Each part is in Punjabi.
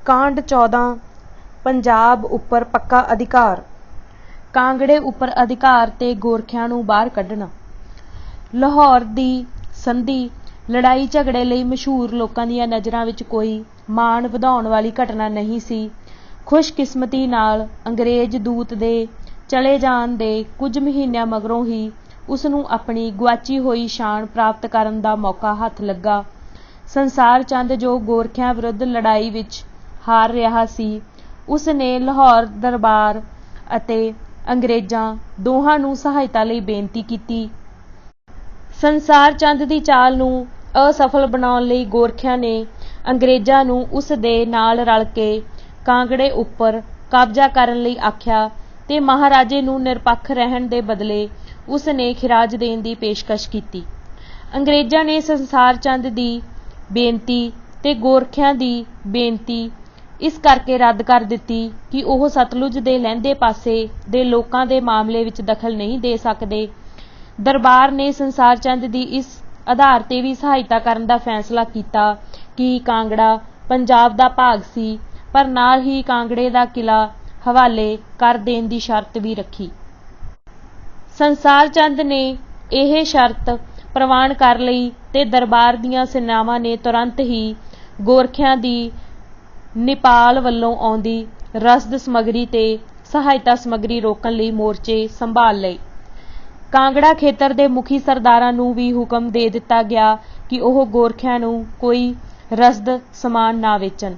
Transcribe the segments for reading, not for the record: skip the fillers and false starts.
ਕਾਂਡ 14 ਪੰਜਾਬ ਉੱਪਰ ਪੱਕਾ ਅਧਿਕਾਰ। ਕਾਂਗੜੇ ਉੱਪਰ ਅਧਿਕਾਰ ਤੇ ਗੋਰਖਿਆਂ ਨੂੰ ਬਾਹਰ ਕੱਢਣਾ। ਲਾਹੌਰ ਦੀ ਸੰਧੀ ਲੜਾਈ ਝਗੜੇ ਲਈ ਮਸ਼ਹੂਰ ਲੋਕਾਂ ਦੀਆਂ ਨਜ਼ਰਾਂ ਵਿੱਚ ਕੋਈ ਮਾਣ ਵਧਾਉਣ ਵਾਲੀ ਘਟਨਾ ਨਹੀਂ ਸੀ। ਖੁਸ਼ਕਿਸਮਤੀ ਨਾਲ ਅੰਗਰੇਜ਼ ਦੂਤ ਦੇ ਚਲੇ ਜਾਣ ਦੇ ਕੁਝ ਮਹੀਨਿਆਂ ਮਗਰੋਂ ਹੀ ਉਸ ਨੂੰ ਆਪਣੀ ਗੁਆਚੀ ਹੋਈ ਸ਼ਾਨ ਪ੍ਰਾਪਤ ਕਰਨ ਦਾ ਮੌਕਾ ਹੱਥ ਲੱਗਾ। ਸੰਸਾਰ ਚੰਦ ਜੋ ਗੋਰਖਿਆਂ ਵਿਰੁੱਧ ਲੜਾਈ ਵਿੱਚ ਹਾਰ ਰਿਹਾ ਸੀ, ਉਸ ਨੇ ਲਾਹੌਰ ਦਰਬਾਰ ਅਤੇ ਅੰਗਰੇਜ਼ਾਂ ਦੋਹਾਂ ਨੂੰ ਸਹਾਇਤਾ ਲਈ ਬੇਨਤੀ ਕੀਤੀ। ਸੰਸਾਰ ਚੰਦ ਦੀ ਚਾਲ ਨੂੰ ਅਸਫਲ ਬਣਾਉਣ ਲਈ ਗੋਰਖਿਆਂ ਨੇ ਅੰਗਰੇਜ਼ਾਂ ਨੂੰ ਉਸ ਦੇ ਨਾਲ ਰਲ ਕੇ ਕਾਂਗੜੇ ਉੱਪਰ ਕਬਜ਼ਾ ਕਰਨ ਲਈ ਆਖਿਆ ਤੇ ਮਹਾਰਾਜੇ ਨੂੰ ਨਿਰਪੱਖ ਰਹਿਣ ਦੇ ਬਦਲੇ ਉਸ ਨੇ ਖਿਰਾਜ ਦੇਣ ਦੀ ਪੇਸ਼ਕਸ਼ ਕੀਤੀ। ਅੰਗਰੇਜ਼ਾਂ ਨੇ ਸੰਸਾਰ ਚੰਦ ਦੀ ਬੇਨਤੀ ਤੇ ਗੋਰਖਿਆਂ ਦੀ ਬੇਨਤੀ ਇਸ ਕਰਕੇ ਰੱਦ ਕਰ ਦਿੱਤੀ ਕਿ ਉਹ ਸਤਲੁਜ ਦੇ ਲਹਿੰਦੇ ਪਾਸੇ ਦੇ ਲੋਕਾਂ ਦੇ ਮਾਮਲੇ ਵਿੱਚ ਦਖਲ ਨਹੀਂ ਦੇ ਸਕਦੇ। ਦਰਬਾਰ ਨੇ ਸੰਸਾਰ ਚੰਦ ਦੀ ਇਸ ਆਧਾਰ ਤੇ ਵੀ ਸਹਾਇਤਾ ਕਰਨ ਦਾ ਫੈਸਲਾ ਕੀਤਾ ਕਿ ਕਾਂਗੜਾ ਪੰਜਾਬ ਦਾ ਭਾਗ ਸੀ, ਪਰ ਨਾਲ ਹੀ ਕਾਂਗੜੇ ਦਾ ਕਿਲਾ ਹਵਾਲੇ ਕਰ ਦੇਣ ਦੀ ਸ਼ਰਤ ਵੀ ਰੱਖੀ। ਸੰਸਾਰ ਚੰਦ ਨੇ ਇਹ ਸ਼ਰਤ ਪ੍ਰਵਾਨ ਕਰ ਲਈ ਤੇ ਦਰਬਾਰ ਦੀਆਂ ਸੈਨਾਵਾਂ ਨੇ ਤੁਰੰਤ ਹੀ ਗੋਰਖਿਆਂ ਦੀ ਨੇਪਾਲ ਵੱਲੋਂ ਆਉਂਦੀ ਰਸਦ ਸਮੱਗਰੀ ਤੇ ਸਹਾਇਤਾ ਸਮੱਗਰੀ ਰੋਕਣ ਲਈ ਮੋਰਚੇ ਸੰਭਾਲ ਲਏ। ਕਾਂਗੜਾ ਖੇਤਰ ਦੇ ਮੁਖੀ ਸਰਦਾਰਾਂ ਨੂੰ ਵੀ ਹੁਕਮ ਦੇ ਦਿੱਤਾ ਗਿਆ ਕਿ ਉਹ ਗੋਰਖਿਆਂ ਨੂੰ ਕੋਈ ਰਸਦ ਸਮਾਨ ਨਾ ਵੇਚਣ।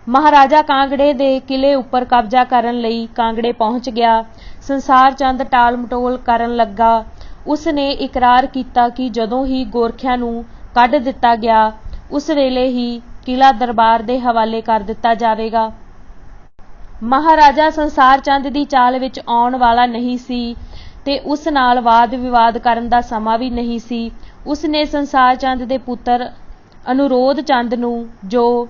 ਮਹਾਰਾਜਾ ਕਾਂਗੜੇ ਦੇ ਕਿਲੇ ਉੱਪਰ ਕਬਜ਼ਾ ਕਰਨ ਲਈ ਕਾਂਗੜੇ ਪਹੁੰਚ ਗਿਆ। ਸੰਸਾਰ ਚੰਦ ਟਾਲ ਮਟੋਲ ਕਰਨ ਲੱਗਾ। ਉਸ ਨੇ ਇਕਰਾਰ ਕੀਤਾ ਕਿ ਜਦੋਂ ਹੀ ਗੋਰਖਿਆਂ ਨੂੰ ਕੱਢ ਦਿੱਤਾ ਗਿਆ, ਉਸ ਵੇਲੇ ਹੀ ਕਿਲਾ ਦਰਬਾਰ ਦੇ ਹਵਾਲੇ ਕਰ ਦਿੱਤਾ ਜਾਵੇਗਾ। ਮਹਾਰਾਜਾ ਸੰਸਾਰ ਚੰਦ ਦੀ ਚਾਲ ਵਿੱਚ ਆਉਣ ਵਾਲਾ ਨਹੀਂ ਸੀ ਤੇ ਉਸ ਨਾਲ ਵਾਦ ਵਿਵਾਦ ਕਰਨ ਦਾ ਸਮਾਂ ਵੀ ਨਹੀਂ ਸੀ। ਉਸ ਨੇ ਸੰਸਾਰ ਚੰਦ ਦੇ ਪੁੱਤਰ ਅਨੁਰੋਧ ਚੰਦ ਨੂੰ, ਜੋ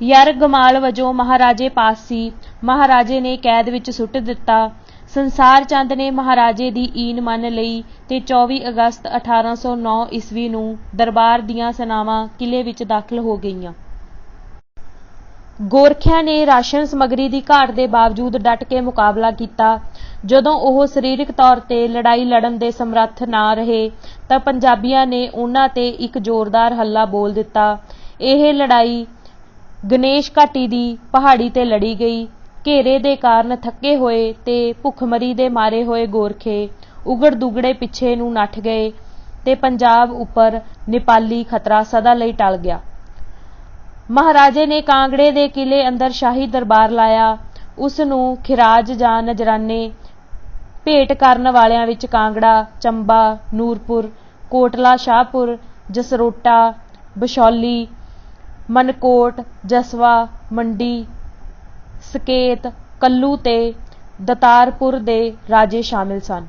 ਯਰਗਮਾਲ ਵਜੋਂ ਮਹਾਰਾਜੇ ਪਾਸ ਸੀ, ਮਹਾਰਾਜੇ ਨੇ ਕੈਦ ਵਿੱਚ ਸੁੱਟ ਦਿੱਤਾ। ਸੰਸਾਰ ਚੰਦ ਨੇ ਮਹਾਰਾਜੇ ਦੀ ਈਨ ਮੰਨ ਲਈ ਤੇ 24 ਅਗਸਤ 1809 ਈਸਵੀ ਨੂੰ ਦਰਬਾਰ ਦੀਆਂ ਸੈਨਾਵਾਂ ਕਿਲੇ ਵਿੱਚ ਦਾਖਲ ਹੋ ਗਈਆਂ। ਗੋਰਖਿਆਂ ਨੇ ਰਾਸ਼ਨ ਸਮੱਗਰੀ ਦੀ ਘਾਟ ਦੇ ਬਾਵਜੂਦ ਡਟ ਕੇ ਮੁਕਾਬਲਾ ਕੀਤਾ। ਜਦੋਂ ਉਹ ਸਰੀਰਕ ਤੌਰ ਤੇ ਲੜਾਈ ਲੜਨ ਦੇ ਸਮਰੱਥ ਨਾ ਰਹੇ ਤਾਂ ਪੰਜਾਬੀਆਂ ਨੇ ਉਹਨਾਂ ਤੇ ਇੱਕ ਜ਼ੋਰਦਾਰ ਹੱਲਾ ਬੋਲ ਦਿੱਤਾ। ਇਹ ਲੜਾਈ ਗਣੇਸ਼ ਘਾਟੀ ਦੀ ਪਹਾੜੀ ਤੇ ਲੜੀ ਗਈ। ਘੇਰੇ ਦੇ ਕਾਰਨ ਥੱਕੇ ਹੋਏ ਤੇ ਭੁੱਖਮਰੀ ਦੇ ਮਾਰੇ ਹੋਏ ਗੋਰਖੇ ਉਗੜ ਦੁਗੜੇ ਪਿੱਛੇ ਨੂੰ ਨੱਠ ਗਏ ਤੇ ਪੰਜਾਬ ਉੱਪਰ ਨੇਪਾਲੀ ਖਤਰਾ ਸਦਾ ਲਈ ਟਲ ਗਿਆ। ਮਹਾਰਾਜੇ ਨੇ ਕਾਂਗੜੇ ਦੇ ਕਿਲੇ ਅੰਦਰ ਸ਼ਾਹੀ ਦਰਬਾਰ ਲਾਇਆ। ਉਸ ਨੂੰ ਖਿਰਾਜ ਜਾਂ ਨਜਰਾਨੇ ਭੇਟ ਕਰਨ ਵਾਲਿਆਂ ਵਿੱਚ ਕਾਂਗੜਾ, ਚੰਬਾ, ਨੂਰਪੁਰ, ਕੋਟਲਾ ਸ਼ਾਹਪੁਰ, ਜਸਰੋਟਾ, ਬਸ਼ੌਲੀ, ਮਨਕੋਟ, ਜਸਵਾ, ਮੰਡੀ, ਸਕੇਤ, ਕੱਲੂ ਤੇ ਦਤਾਰਪੁਰ ਦੇ ਰਾਜੇ ਸ਼ਾਮਿਲ ਸਨ।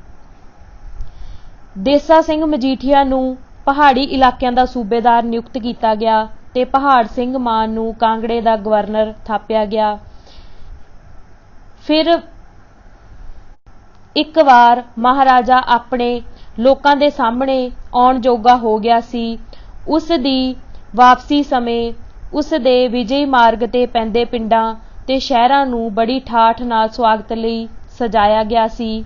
ਦੇਸਾ ਸਿੰਘ ਮਜੀਠੀਆ ਨੂੰ ਪਹਾੜੀ ਇਲਾਕਿਆਂ ਦਾ ਸੂਬੇਦਾਰ ਨਿਯੁਕਤ ਕੀਤਾ ਗਿਆ ਤੇ ਪਹਾੜ ਸਿੰਘ ਮਾਨ ਨੂੰ ਕਾਂਗੜੇ ਦਾ ਗਵਰਨਰ ਥਾਪਿਆ ਗਿਆ। ਫਿਰ ਇੱਕ ਵਾਰ ਮਹਾਰਾਜਾ ਆਪਣੇ ਲੋਕਾਂ ਦੇ ਸਾਹਮਣੇ ਆਉਣ ਜੋਗਾ ਹੋ ਗਿਆ ਸੀ। ਉਸ ਦੀ ਵਾਪਸੀ ਸਮੇਂ ਉਸ ਦੇ ਵਿਜੇ ਮਾਰਗ ਤੇ ਪੈਂਦੇ ਪਿੰਡਾਂ ਤੇ ਸ਼ਹਿਰਾਂ ਨੂੰ ਬੜੀ ਠਾਠ ਨਾਲ ਸਵਾਗਤ ਲਈ ਸਜਾਇਆ ਗਿਆ ਸੀ।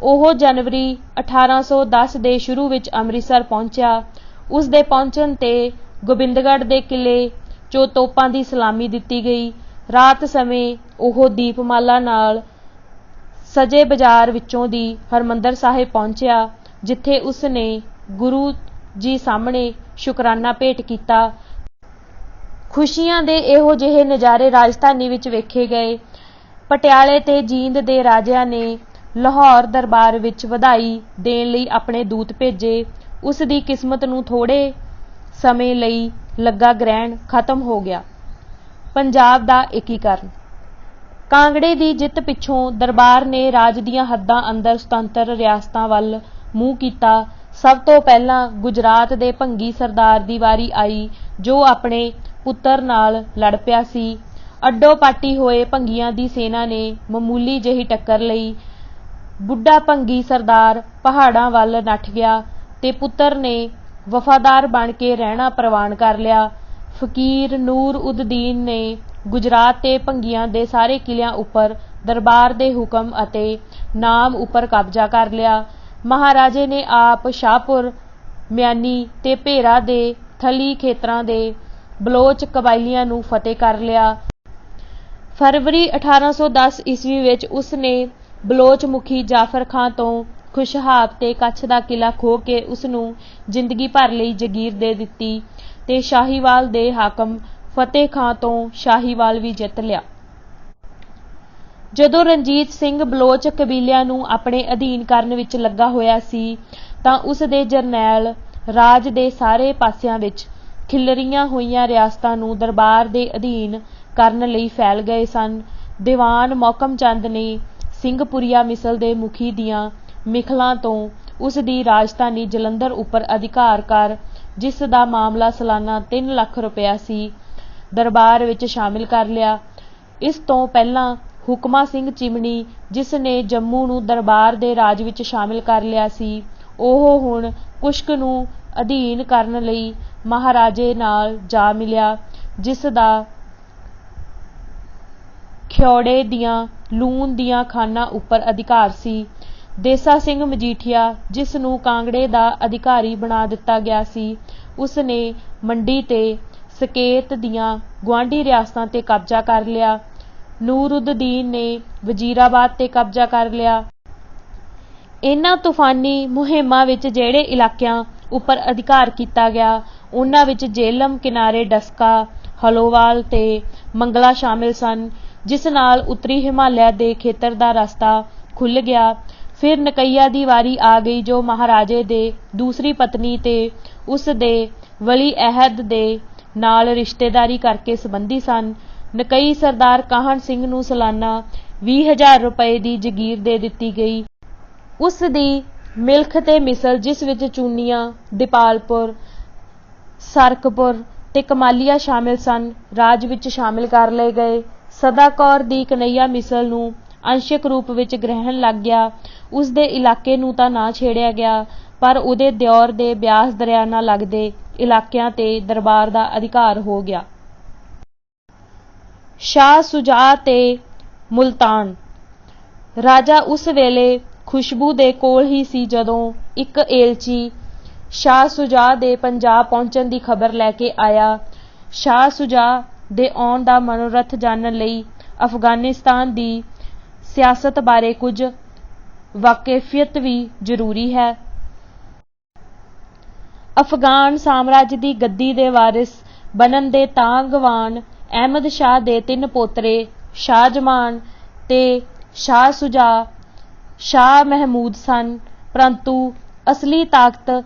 ਉਹ ਜਨਵਰੀ 1810 ਦੇ ਸ਼ੁਰੂ ਵਿੱਚ ਅੰਮ੍ਰਿਤਸਰ ਪਹੁੰਚਿਆ। ਉਸ ਦੇ ਪਹੁੰਚਣ ਤੇ ਗੋਬਿੰਦਗੜ੍ਹ ਦੇ ਕਿਲੇ 'ਚੋਂ ਤੋਪਾਂ ਦੀ ਸਲਾਮੀ ਦਿੱਤੀ ਗਈ। ਰਾਤ ਸਮੇਂ ਉਹ ਦੀਪਮਾਲਾ ਨਾਲ ਸਜੇ ਬਾਜ਼ਾਰ ਵਿੱਚੋਂ ਦੀ ਹਰਿਮੰਦਰ ਸਾਹਿਬ ਪਹੁੰਚਿਆ, ਜਿੱਥੇ ਉਸ ਨੇ ਗੁਰੂ ਜੀ ਸਾਹਮਣੇ ਸ਼ੁਕਰਾਨਾ ਭੇਟ ਕੀਤਾ। ਖੁਸ਼ੀਆਂ ਦੇ ਇਹੋ ਜਿਹੇ ਨਜ਼ਾਰੇ ਰਾਜਧਾਨੀ ਵਿੱਚ ਵੇਖੇ ਗਏ। ਪਟਿਆਲੇ ਤੇ ਜੀਂਦ ਦੇ ਰਾਜਿਆਂ ਨੇ ਲਾਹੌਰ ਦਰਬਾਰ ਵਿੱਚ ਵਧਾਈ ਦੇਣ ਲਈ ਆਪਣੇ ਦੂਤ ਭੇਜੇ। ਉਸ ਦੀ ਕਿਸਮਤ ਨੂੰ ਥੋੜ੍ਹੇ ਸਮੇਂ ਲਈ ਲੱਗਾ ਗ੍ਰਹਿਣ ਖਤਮ ਹੋ ਗਿਆ। ਪੰਜਾਬ ਦਾ ਏਕੀਕਰਨ। ਕਾਂਗੜੇ ਦੀ ਜਿੱਤ ਪਿੱਛੋਂ ਦਰਬਾਰ ਨੇ ਰਾਜ ਦੀਆਂ ਹੱਦਾਂ ਅੰਦਰ ਸੁਤੰਤਰ ਰਿਆਸਤਾਂ ਵੱਲ ਮੂੰਹ ਕੀਤਾ। ਸਭ ਤੋਂ ਪਹਿਲਾਂ ਗੁਜਰਾਤ ਦੇ ਭੰਗੀ ਸਰਦਾਰ ਦੀ ਵਾਰੀ ਆਈ, ਜੋ ਆਪਣੇ ਪੁੱਤਰ ਨਾਲ ਲੜ ਪਿਆ ਸੀ। ਅੱਡੋ ਪਾਟੀ ਹੋਏ ਭੰਗੀਆਂ ਦੀ ਸੈਨਾ ਨੇ ਮਾਮੂਲੀ ਜਿਹੀ ਟੱਕਰ ਲਈ। ਬੁੱਢਾ ਭੰਗੀ ਸਰਦਾਰ ਪਹਾੜਾਂ ਵੱਲ ਨੱਠ ਗਿਆ ਤੇ ਪੁੱਤਰ ਨੇ ਵਫ਼ਾਦਾਰ ਬਣ ਕੇ ਰਹਿਣਾ ਪ੍ਰਵਾਨ ਕਰ ਲਿਆ। ਫਕੀਰ ਨੂਰ ਉਦ ਦੀਨ ਨੇ ਗੁਜਰਾਤ ਤੇ ਭੰਗੀਆਂ ਦੇ ਸਾਰੇ ਕਿਲਿਆਂ ਉੱਪਰ ਦਰਬਾਰ ਦੇ ਹੁਕਮ ਅਤੇ ਨਾਮ ਉੱਪਰ ਕਬਜ਼ਾ ਕਰ ਲਿਆ। ਮਹਾਰਾਜੇ ਨੇ ਆਪ ਸ਼ਾਹਪੁਰ, ਮਿਆਨੀ ਤੇ ਭੇਰਾ ਦੇ ਥਲੀ ਖੇਤਰਾਂ ਦੇ ਬਲੋਚ ਕਬਾਇਲੀਆਂ ਨੂੰ ਫਤਿਹ ਕਰ ਲਿਆ। ਫਰਵਰੀ 1810 ਈਸਵੀ ਵਿੱਚ ਉਸ ਨੇ ਬਲੋਚ ਮੁਖੀ ਜਾਫਰ ਖਾਂ ਤੋਂ ਖੁਸ਼ਹਾਬ ਤੇ ਕੱਛ ਦਾ ਕਿਲਾ ਖੋਹ ਕੇ ਉਸ ਨੂੰ ਜ਼ਿੰਦਗੀ ਭਰ ਲਈ ਜਗੀਰ ਦੇ ਦਿੱਤੀ ਤੇ ਸ਼ਾਹੀਵਾਲ ਦੇ ਹਾਕਮ ਫਤਿਹ ਖਾਂ ਤੋਂ ਸ਼ਾਹੀਵਾਲ ਵੀ ਜਿੱਤ ਲਿਆ। ਜਦੋਂ ਰਣਜੀਤ ਸਿੰਘ ਬਲੋਚ ਕਬੀਲਿਆਂ ਨੂੰ ਆਪਣੇ ਅਧੀਨ ਕਰਨ ਵਿੱਚ ਲੱਗਾ ਹੋਇਆ ਸੀ ਤਾਂ ਉਸ ਦੇ ਜਰਨੈਲ ਰਾਜ ਦੇ ਸਾਰੇ ਪਾਸਿਆਂ ਵਿੱਚ ਖਿਲਰੀਆਂ ਹੋਈਆਂ ਰਿਆਸਤਾਂ ਨੂੰ ਦਰਬਾਰ ਦੇ ਅਧੀਨ ਕਰਨ ਲਈ ਫੈਲ ਗਏ ਸਨ। ਦੀਵਾਨ ਮੋਹਕਮ ਚੰਦ ਨੇ ਸਿੰਘਪੁਰੀਆ ਮਿਸਲ ਦੇ ਮੁਖੀ ਦੀਆਂ ਮਿਖਲਾਂ ਤੋਂ ਉਸ ਦੀ ਰਾਜਧਾਨੀ ਜਲੰਧਰ ਉੱਪਰ ਅਧਿਕਾਰ ਕਰ, ਜਿਸ ਦਾ ਮਾਮਲਾ ਸਾਲਾਨਾ 3 ਲੱਖ ਰੁਪਇਆ ਸੀ, ਦਰਬਾਰ ਵਿੱਚ ਸ਼ਾਮਿਲ ਕਰ ਲਿਆ। ਇਸ ਤੋਂ ਪਹਿਲਾਂ ਹੁਕਮਾ ਸਿੰਘ ਚਿਮਨੀ, ਜਿਸ ਨੇ ਜੰਮੂ ਨੂੰ ਦਰਬਾਰ ਦੇ ਰਾਜ ਵਿੱਚ ਸ਼ਾਮਿਲ ਕਰ ਲਿਆ ਸੀ, ਉਹ ਹੁਣ ਕੁਸ਼ਕ ਨੂੰ ਅਧੀਨ ਕਰਨ ਲਈ ਮਹਾਰਾਜੇ ਨਾਲ ਜਾ ਮਿਲਿਆ, ਜਿਸ ਦਾ ਖਿਓੜੇ ਦੀਆਂ ਲੂਣ ਦੀਆਂ ਖਾਨਾਂ ਉੱਪਰ ਅਧਿਕਾਰ ਸੀ। ਦੇਸਾ ਸਿੰਘ ਮਜੀਠੀਆ, ਜਿਸ ਨੂੰ ਕਾਂਗੜੇ ਦਾ ਅਧਿਕਾਰੀ ਬਣਾ ਦਿੱਤਾ ਗਿਆ ਸੀ, ਉਸ ਨੇ ਮੰਡੀ ਤੇ ਸਕੇਤ ਦੀਆਂ ਗੁਆਂਢੀ ਰਿਆਸਤਾਂ ਤੇ ਕਬਜ਼ਾ ਕਰ ਲਿਆ। ਨੂਰ-ਉਦ-ਦੀਨ ਨੇ ਵਜ਼ੀਰਾਬਾਦ ਤੇ ਕਬਜ਼ਾ ਕਰ ਲਿਆ। ਇਹਨਾਂ ਤੂਫਾਨੀ ਮੁਹਿੰਮਾਂ ਵਿੱਚ ਜਿਹੜੇ ਇਲਾਕਿਆਂ ਉੱਪਰ ਅਧਿਕਾਰ ਕੀਤਾ ਗਿਆ, ਉਹਨਾਂ ਵਿੱਚ ਜੇਹਲਮ ਕਿਨਾਰੇ ਡਸਕਾ, ਹਲੋਵਾਲ ਤੇ ਮੰਗਲਾ ਸ਼ਾਮਿਲ ਸਨ, ਜਿਸ ਨਾਲ ਉੱਤਰੀ ਹਿਮਾਲਿਆ ਦੇ ਖੇਤਰ ਦਾ ਰਸਤਾ ਖੁੱਲ੍ਹ ਗਿਆ। ਫਿਰ ਨਕਈਆ ਦੀ ਵਾਰੀ ਆ ਗਈ, ਜੋ ਮਹਾਰਾਜੇ ਦੇ ਦੂਸਰੀ ਪਤਨੀ ਤੇ ਉਸ ਦੇ ਵਲੀ ਅਹਿਦ ਦੇ ਨਾਲ ਰਿਸ਼ਤੇਦਾਰੀ ਕਰਕੇ ਸੰਬੰਧੀ ਸਨ। ਨਕਈ ਸਰਦਾਰ ਕਾਹਨ ਸਿੰਘ ਨੂੰ ਸਾਲਾਨਾ 20,000 ਰੁਪਏ ਦੀ ਜਗੀਰ ਦੇ ਦਿੱਤੀ ਗਈ। ਉਸ ਦੀ ਮਿਲਖ ਤੇ ਮਿਸਲ, ਜਿਸ ਵਿੱਚ ਚੂਨੀਆਂ, ਦੀਪਾਲਪੁਰ, ਸਰਕਪੁਰ ਤੇ ਕਮਾਲੀਆ ਸ਼ਾਮਿਲ ਸਨ, ਰਾਜ ਵਿੱਚ ਸ਼ਾਮਿਲ ਕਰ ਲਏ ਗਏ। ਸਦਾ ਕੌਰ ਦੀ ਕਨਈਆ ਮਿਸਲ ਨੂੰ ਅੰਸ਼ਕ ਰੂਪ ਵਿੱਚ ਗ੍ਰਹਿਣ ਲੱਗ ਗਿਆ। ਉਸ ਦੇ ਇਲਾਕੇ ਨੂੰ ਤਾਂ ਨਾ ਛੇੜਿਆ ਗਿਆ, ਪਰ ਉਹਦੇ ਦਿਓਰ ਦੇ ਬਿਆਸ ਦਰਿਆ ਨਾਲ ਲੱਗਦੇ ਇਲਾਕਿਆਂ ਤੇ ਦਰਬਾਰ ਦਾ ਅਧਿਕਾਰ ਹੋ ਗਿਆ। ਸ਼ਾਹ ਸੁਜਾ ਤੇ ਮੁਲਤਾਨ। ਰਾਜਾ ਉਸ ਵੇਲੇ ਖੁਸ਼ਬੂ ਦੇ ਕੋਲ ਹੀ ਸੀ ਜਦੋਂ ਇੱਕ ਏਲਚੀ ਸ਼ਾਹ ਸੁਜਾ ਦੇ ਪੰਜਾਬ ਪਹੁੰਚਣ ਦੀ ਖਬਰ ਲੈ ਕੇ ਆਇਆ। ਸ਼ਾਹ ਸੁਜਾ ਦੇ ਆਉਣ ਦਾ ਮਨੋਰਥ ਜਾਣਨ ਲਈ ਅਫਗਾਨਿਸਤਾਨ ਦੀ ਸਿਆਸਤ ਬਾਰੇ ਕੁਝ ਵਾਕੇਫੀਅਤ ਵੀ ਜ਼ਰੂਰੀ ਹੈ। ਅਫਗਾਨ ਸਾਮਰਾਜ ਦੀ ਗੱਦੀ ਦੇ ਵਾਰਿਸ ਬਣਨ ਦੇ ਤਾਂਘਵਾਨ ਅਹਿਮਦ ਸ਼ਾਹ ਦੇ 3 ਪੋਤਰੇ ਸ਼ਾਹ ਜਮਾਨ ਤੇ ਸ਼ਾਹ ਸੁਜਾ ਸ਼ਾਹ ਮਹਿਮੂਦ ਸਨ, ਪਰੰਤੂ ਅਸਲੀ ਤਾਕਤ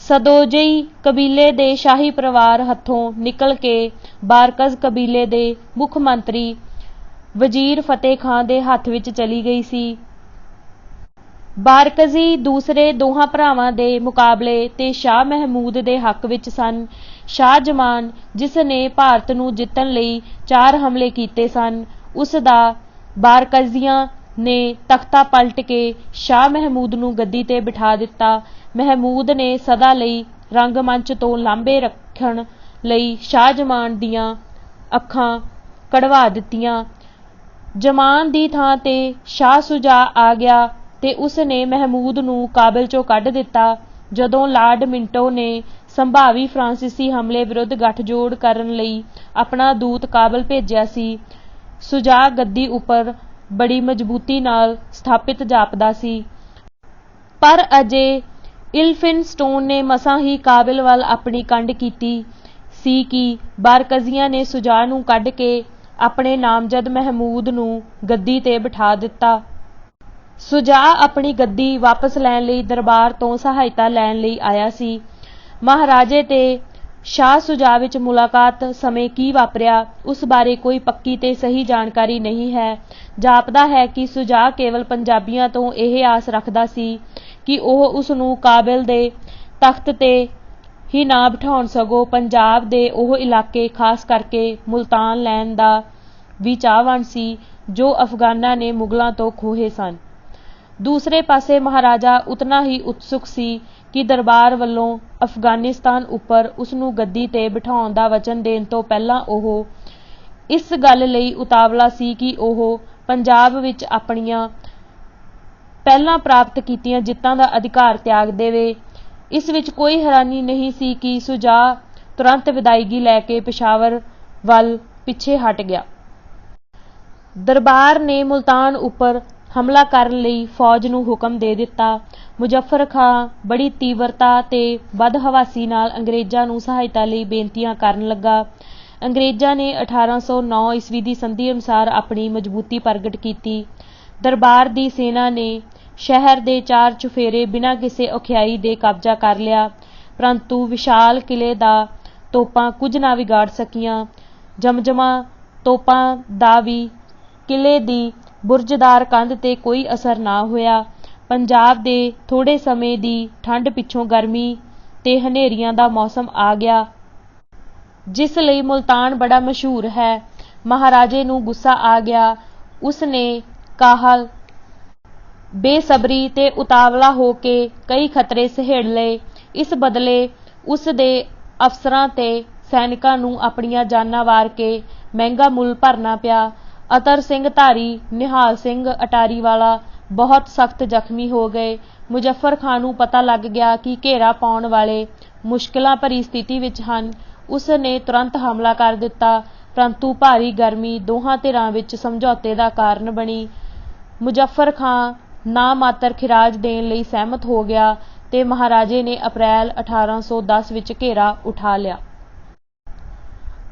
ਸਦੋਜਈ ਕਬੀਲੇ ਦੇ ਸ਼ਾਹੀ ਪਰਿਵਾਰ ਹੱਥੋਂ ਨਿਕਲ ਕੇ ਬਾਰਕਜ਼ ਕਬੀਲੇ ਦੇ ਮੁੱਖ ਮੰਤਰੀ ਵਜ਼ੀਰ ਫਤਿਹ ਖਾਂ ਦੇ ਹੱਥ ਵਿੱਚ ਚਲੀ ਗਈ ਸੀ। ਬਾਰਕਜ਼ੀ ਦੂਸਰੇ ਦੋਹਾਂ ਭਰਾਵਾਂ ਦੇ ਮੁਕਾਬਲੇ ਤੇ ਸ਼ਾਹ ਮਹਿਮੂਦ ਦੇ ਹੱਕ ਵਿੱਚ ਸਨ। ਸ਼ਾਹ ਜਮਾਨ, ਜਿਸ ਨੇ ਭਾਰਤ ਨੂੰ ਜਿੱਤਣ ਲਈ 4 ਹਮਲੇ ਕੀਤੇ ਸਨ, ਉਸ ਦਾ ਬਾਰਕਜ਼ੀਆਂ ਨੇ ਤਖਤਾ ਪਲਟ ਕੇ ਸ਼ਾਹ ਮਹਿਮੂਦ ਨੂੰ ਗੱਦੀ ਤੇ ਬਿਠਾ ਦਿੱਤਾ। ਮਹਿਮੂਦ ਨੇ ਸਦਾ ਲਈ ਰੰਗਮੰਚ ਤੋਂ ਲਾਂਭੇ ਰੱਖਣ ਲਈ ਸ਼ਾਹ ਜਮਾਨ ਦੀਆਂ ਅੱਖਾਂ ਕਢਵਾ ਦਿੱਤੀਆਂ। ਜਮਾਨ ਦੀ ਥਾਂ ਤੇ ਸ਼ਾਹ ਸੁਜਾ ਆ ਗਿਆ ਤੇ ਉਸ ਨੇ ਮਹਿਮੂਦ ਨੂੰ ਕਾਬਲ ਚੋਂ ਕੱਢ ਦਿੱਤਾ। ਜਦੋਂ ਲਾਰਡ ਮਿੰਟੋ ਨੇ ਸੰਭਾਵੀ ਫਰਾਂਸੀਸੀ ਹਮਲੇ ਵਿਰੁੱਧ ਗੱਠਜੋੜ ਕਰਨ ਲਈ ਆਪਣਾ ਦੂਤ ਕਾਬਲ ਭੇਜਿਆ ਸੀ, ਸੁਜਾ ਗੱਦੀ ਉੱਪਰ ਬੜੀ ਮਜ਼ਬੂਤੀ ਨਾਲ ਸਥਾਪਿਤ ਜਾਪਦਾ ਸੀ, ਪਰ ਅਜੇ ਇਲਫਿਨਸਟੋਨ ਨੇ ਮਸਾਂ ਹੀ ਕਾਬਲ ਵੱਲ ਆਪਣੀ ਕੰਡ ਕੀਤੀ ਸੀ ਕਿ ਬਾਰਕਜ਼ੀਆਂ ਨੇ ਸੁਜਾ ਨੂੰ ਕੱਢ ਕੇ ਆਪਣੇ ਨਾਮਜ਼ਦ ਮਹਿਮੂਦ ਨੂੰ ਗੱਦੀ ਤੇ ਬਿਠਾ ਦਿੱਤਾ। ਸੁਜਾ ਆਪਣੀ ਗੱਦੀ ਵਾਪਸ ਲੈਣ ਲਈ ਦਰਬਾਰ ਤੋਂ ਸਹਾਇਤਾ ਲੈਣ ਲਈ ਆਇਆ ਸੀ। ਮਹਾਰਾਜੇ ਤੇ ਸ਼ਾਹ ਸੁਜਾ ਵਿੱਚ ਮੁਲਾਕਾਤ ਸਮੇਂ ਕੀ ਵਾਪਰਿਆ, ਉਸ ਬਾਰੇ ਕੋਈ ਪੱਕੀ ਤੇ ਸਹੀ ਜਾਣਕਾਰੀ ਨਹੀਂ ਹੈ। ਜਾਪਦਾ ਹੈ ਕਿ ਸੁਜਾ ਕੇਵਲ ਪੰਜਾਬੀਆਂ ਤੋਂ ਇਹ ਆਸ ਰੱਖਦਾ ਸੀ ਕਿ ਉਹ ਉਸ ਨੂੰ ਕਾਬਲ ਦੇ ਤਖਤ ਤੇ ਹੀ ਨਾ ਬਿਠਾਉਣ, ਸਗੋਂ ਪੰਜਾਬ ਦੇ ਉਹ ਇਲਾਕੇ, ਖਾਸ ਕਰਕੇ ਮੁਲਤਾਨ ਲੈਣ ਦਾ ਵੀ ਚਾਹਵਾਨ ਸੀ ਜੋ ਅਫਗਾਨਾਂ ਨੇ ਮੁਗਲਾਂ ਤੋਂ ਖੋਹੇ ਸਨ। ਦੂਸਰੇ ਪਾਸੇ ਮਹਾਰਾਜਾ ਉਤਨਾ ਹੀ ਉਤਸੁਕ ਸੀ ਕਿ ਦਰਬਾਰ ਵੱਲੋਂ ਅਫਗਾਨਿਸਤਾਨ ਉੱਪਰ ਉਸ ਨੂੰ ਗੱਦੀ ਤੇ ਬਿਠਾਉਣ ਦਾ ਵਚਨ ਦੇਣ ਤੋਂ ਪਹਿਲਾਂ ਉਹ ਇਸ ਗੱਲ ਲਈ ਉਤਾਵਲਾ ਸੀ ਕਿ ਉਹ ਪੰਜਾਬ ਵਿੱਚ ਆਪਣੀਆਂ ਪਹਿਲਾਂ ਪ੍ਰਾਪਤ ਕੀਤੀਆਂ ਜਿੱਤਾਂ ਦਾ ਅਧਿਕਾਰ ਤਿਆਗ ਦੇਵੇ। ਇਸ ਵਿੱਚ ਕੋਈ ਹੈਰਾਨੀ ਨਹੀਂ ਸੀ ਕਿ ਸ਼ੁਜਾ ਤੁਰੰਤ ਵਿਦਾਇਗੀ ਲੈ ਕੇ ਪਿਸ਼ਾਵਰ ਵੱਲ ਪਿੱਛੇ ਹਟ ਗਿਆ। ਦਰਬਾਰ ਨੇ ਮੁਲਤਾਨ ਉੱਪਰ ਹਮਲਾ ਕਰਨ ਲਈ ਫੌਜ ਨੂੰ ਹੁਕਮ ਦੇ ਦਿੱਤਾ। ਮੁਜ਼ੱਫਰ ਖਾਂ ਬੜੀ ਤੀਵਰਤਾ ਤੇ ਬਦਹਵਾਸੀ ਨਾਲ ਅੰਗਰੇਜ਼ਾਂ ਨੂੰ ਸਹਾਇਤਾ ਲਈ ਬੇਨਤੀਆਂ ਕਰਨ ਲੱਗਾ। ਅੰਗਰੇਜ਼ਾਂ ਨੇ 1809 ਈਸਵੀ ਦੀ ਸੰਧੀ ਅਨੁਸਾਰ ਆਪਣੀ ਮਜ਼ਬੂਤੀ ਪ੍ਰਗਟ ਕੀਤੀ। ਦਰਬਾਰ ਦੀ ਸੈਨਾ ਨੇ ਸ਼ਹਿਰ ਦੇ ਚਾਰ ਚੁਫੇਰੇ ਬਿਨਾਂ ਕਿਸੇ ਔਖਿਆਈ ਦੇ ਕਬਜ਼ਾ ਕਰ ਲਿਆ, ਪਰੰਤੂ ਵਿਸ਼ਾਲ ਕਿਲੇ ਦਾ ਤੋਪਾਂ ਕੁਝ ਨਾ ਵਿਗਾੜ ਸਕੀਆਂ। ਜਮਜਮਾ ਤੋਪਾਂ ਦਾ ਵੀ ਕਿਲੇ ਦੀ ਬੁਰਜਦਾਰ ਕੰਧ ਤੇ ਕੋਈ ਅਸਰ ਨਾ ਹੋਇਆ। ਪੰਜਾਬ ਦੇ ਥੋੜੇ ਸਮੇਂ ਦੀ ਠੰਡ ਪਿੱਛੋਂ ਗਰਮੀ ਤੇ ਹਨੇਰੀਆਂ ਦਾ ਮੌਸਮ ਆ ਗਿਆ, ਜਿਸ ਲਈ ਮੁਲਤਾਨ ਬੜਾ ਮਸ਼ਹੂਰ ਹੈ। ਮਹਾਰਾਜੇ ਨੂੰ ਗੁੱਸਾ ਆ ਗਿਆ। ਉਸ ਨੇ ਕਾਹਲ, ਬੇਸਬਰੀ ਤੇ ਉਤਾਵਲਾ ਹੋ ਕੇ ਕਈ ਖਤਰੇ ਸਹੇੜ ਲਏ। ਇਸ ਬਦਲੇ ਉਸ ਦੇ ਅਫਸਰਾਂ ਤੇ ਸੈਨਿਕਾਂ ਨੂੰ ਆਪਣੀਆਂ ਜਾਨਾਂ ਵਾਰ ਕੇ ਮਹਿੰਗਾ ਮੁੱਲ ਭਰਨਾ ਪਿਆ। ਅਤਰ ਸਿੰਘ ਧਾਰੀ, ਨਿਹਾਲ ਸਿੰਘ ਅਟਾਰੀ ਵਾਲਾ ਬਹੁਤ ਸਖਤ ਜ਼ਖਮੀ ਹੋ ਗਏ। ਮੁਜ਼ੱਫਰ ਖਾਂ ਨੂੰ ਪਤਾ ਲੱਗ ਗਿਆ ਕਿ ਘੇਰਾ ਪਾਉਣ ਵਾਲੇ ਮੁਸ਼ਕਿਲਾਂ ਭਰੀ ਸਥਿਤੀ ਵਿੱਚ ਹਨ। ਉਸ ਨੇ ਤੁਰੰਤ ਹਮਲਾ ਕਰ ਦਿੱਤਾ, ਪਰੰਤੂ ਭਾਰੀ ਗਰਮੀ ਦੋਹਾਂ ਧਿਰਾਂ ਵਿੱਚ ਸਮਝੌਤੇ ਦਾ ਕਾਰਨ ਬਣੀ। ਮੁਜ਼ੱਫਰ ਖਾਂ ਨਾ ਮਾਤਰ ਖਿਰਾਜ ਦੇਣ ਲਈ ਸਹਿਮਤ ਹੋ ਗਿਆ ਤੇ ਮਹਾਰਾਜੇ ਨੇ ਅਪ੍ਰੈਲ 1810 ਵਿੱਚ ਘੇਰਾ ਉਠਾ ਲਿਆ।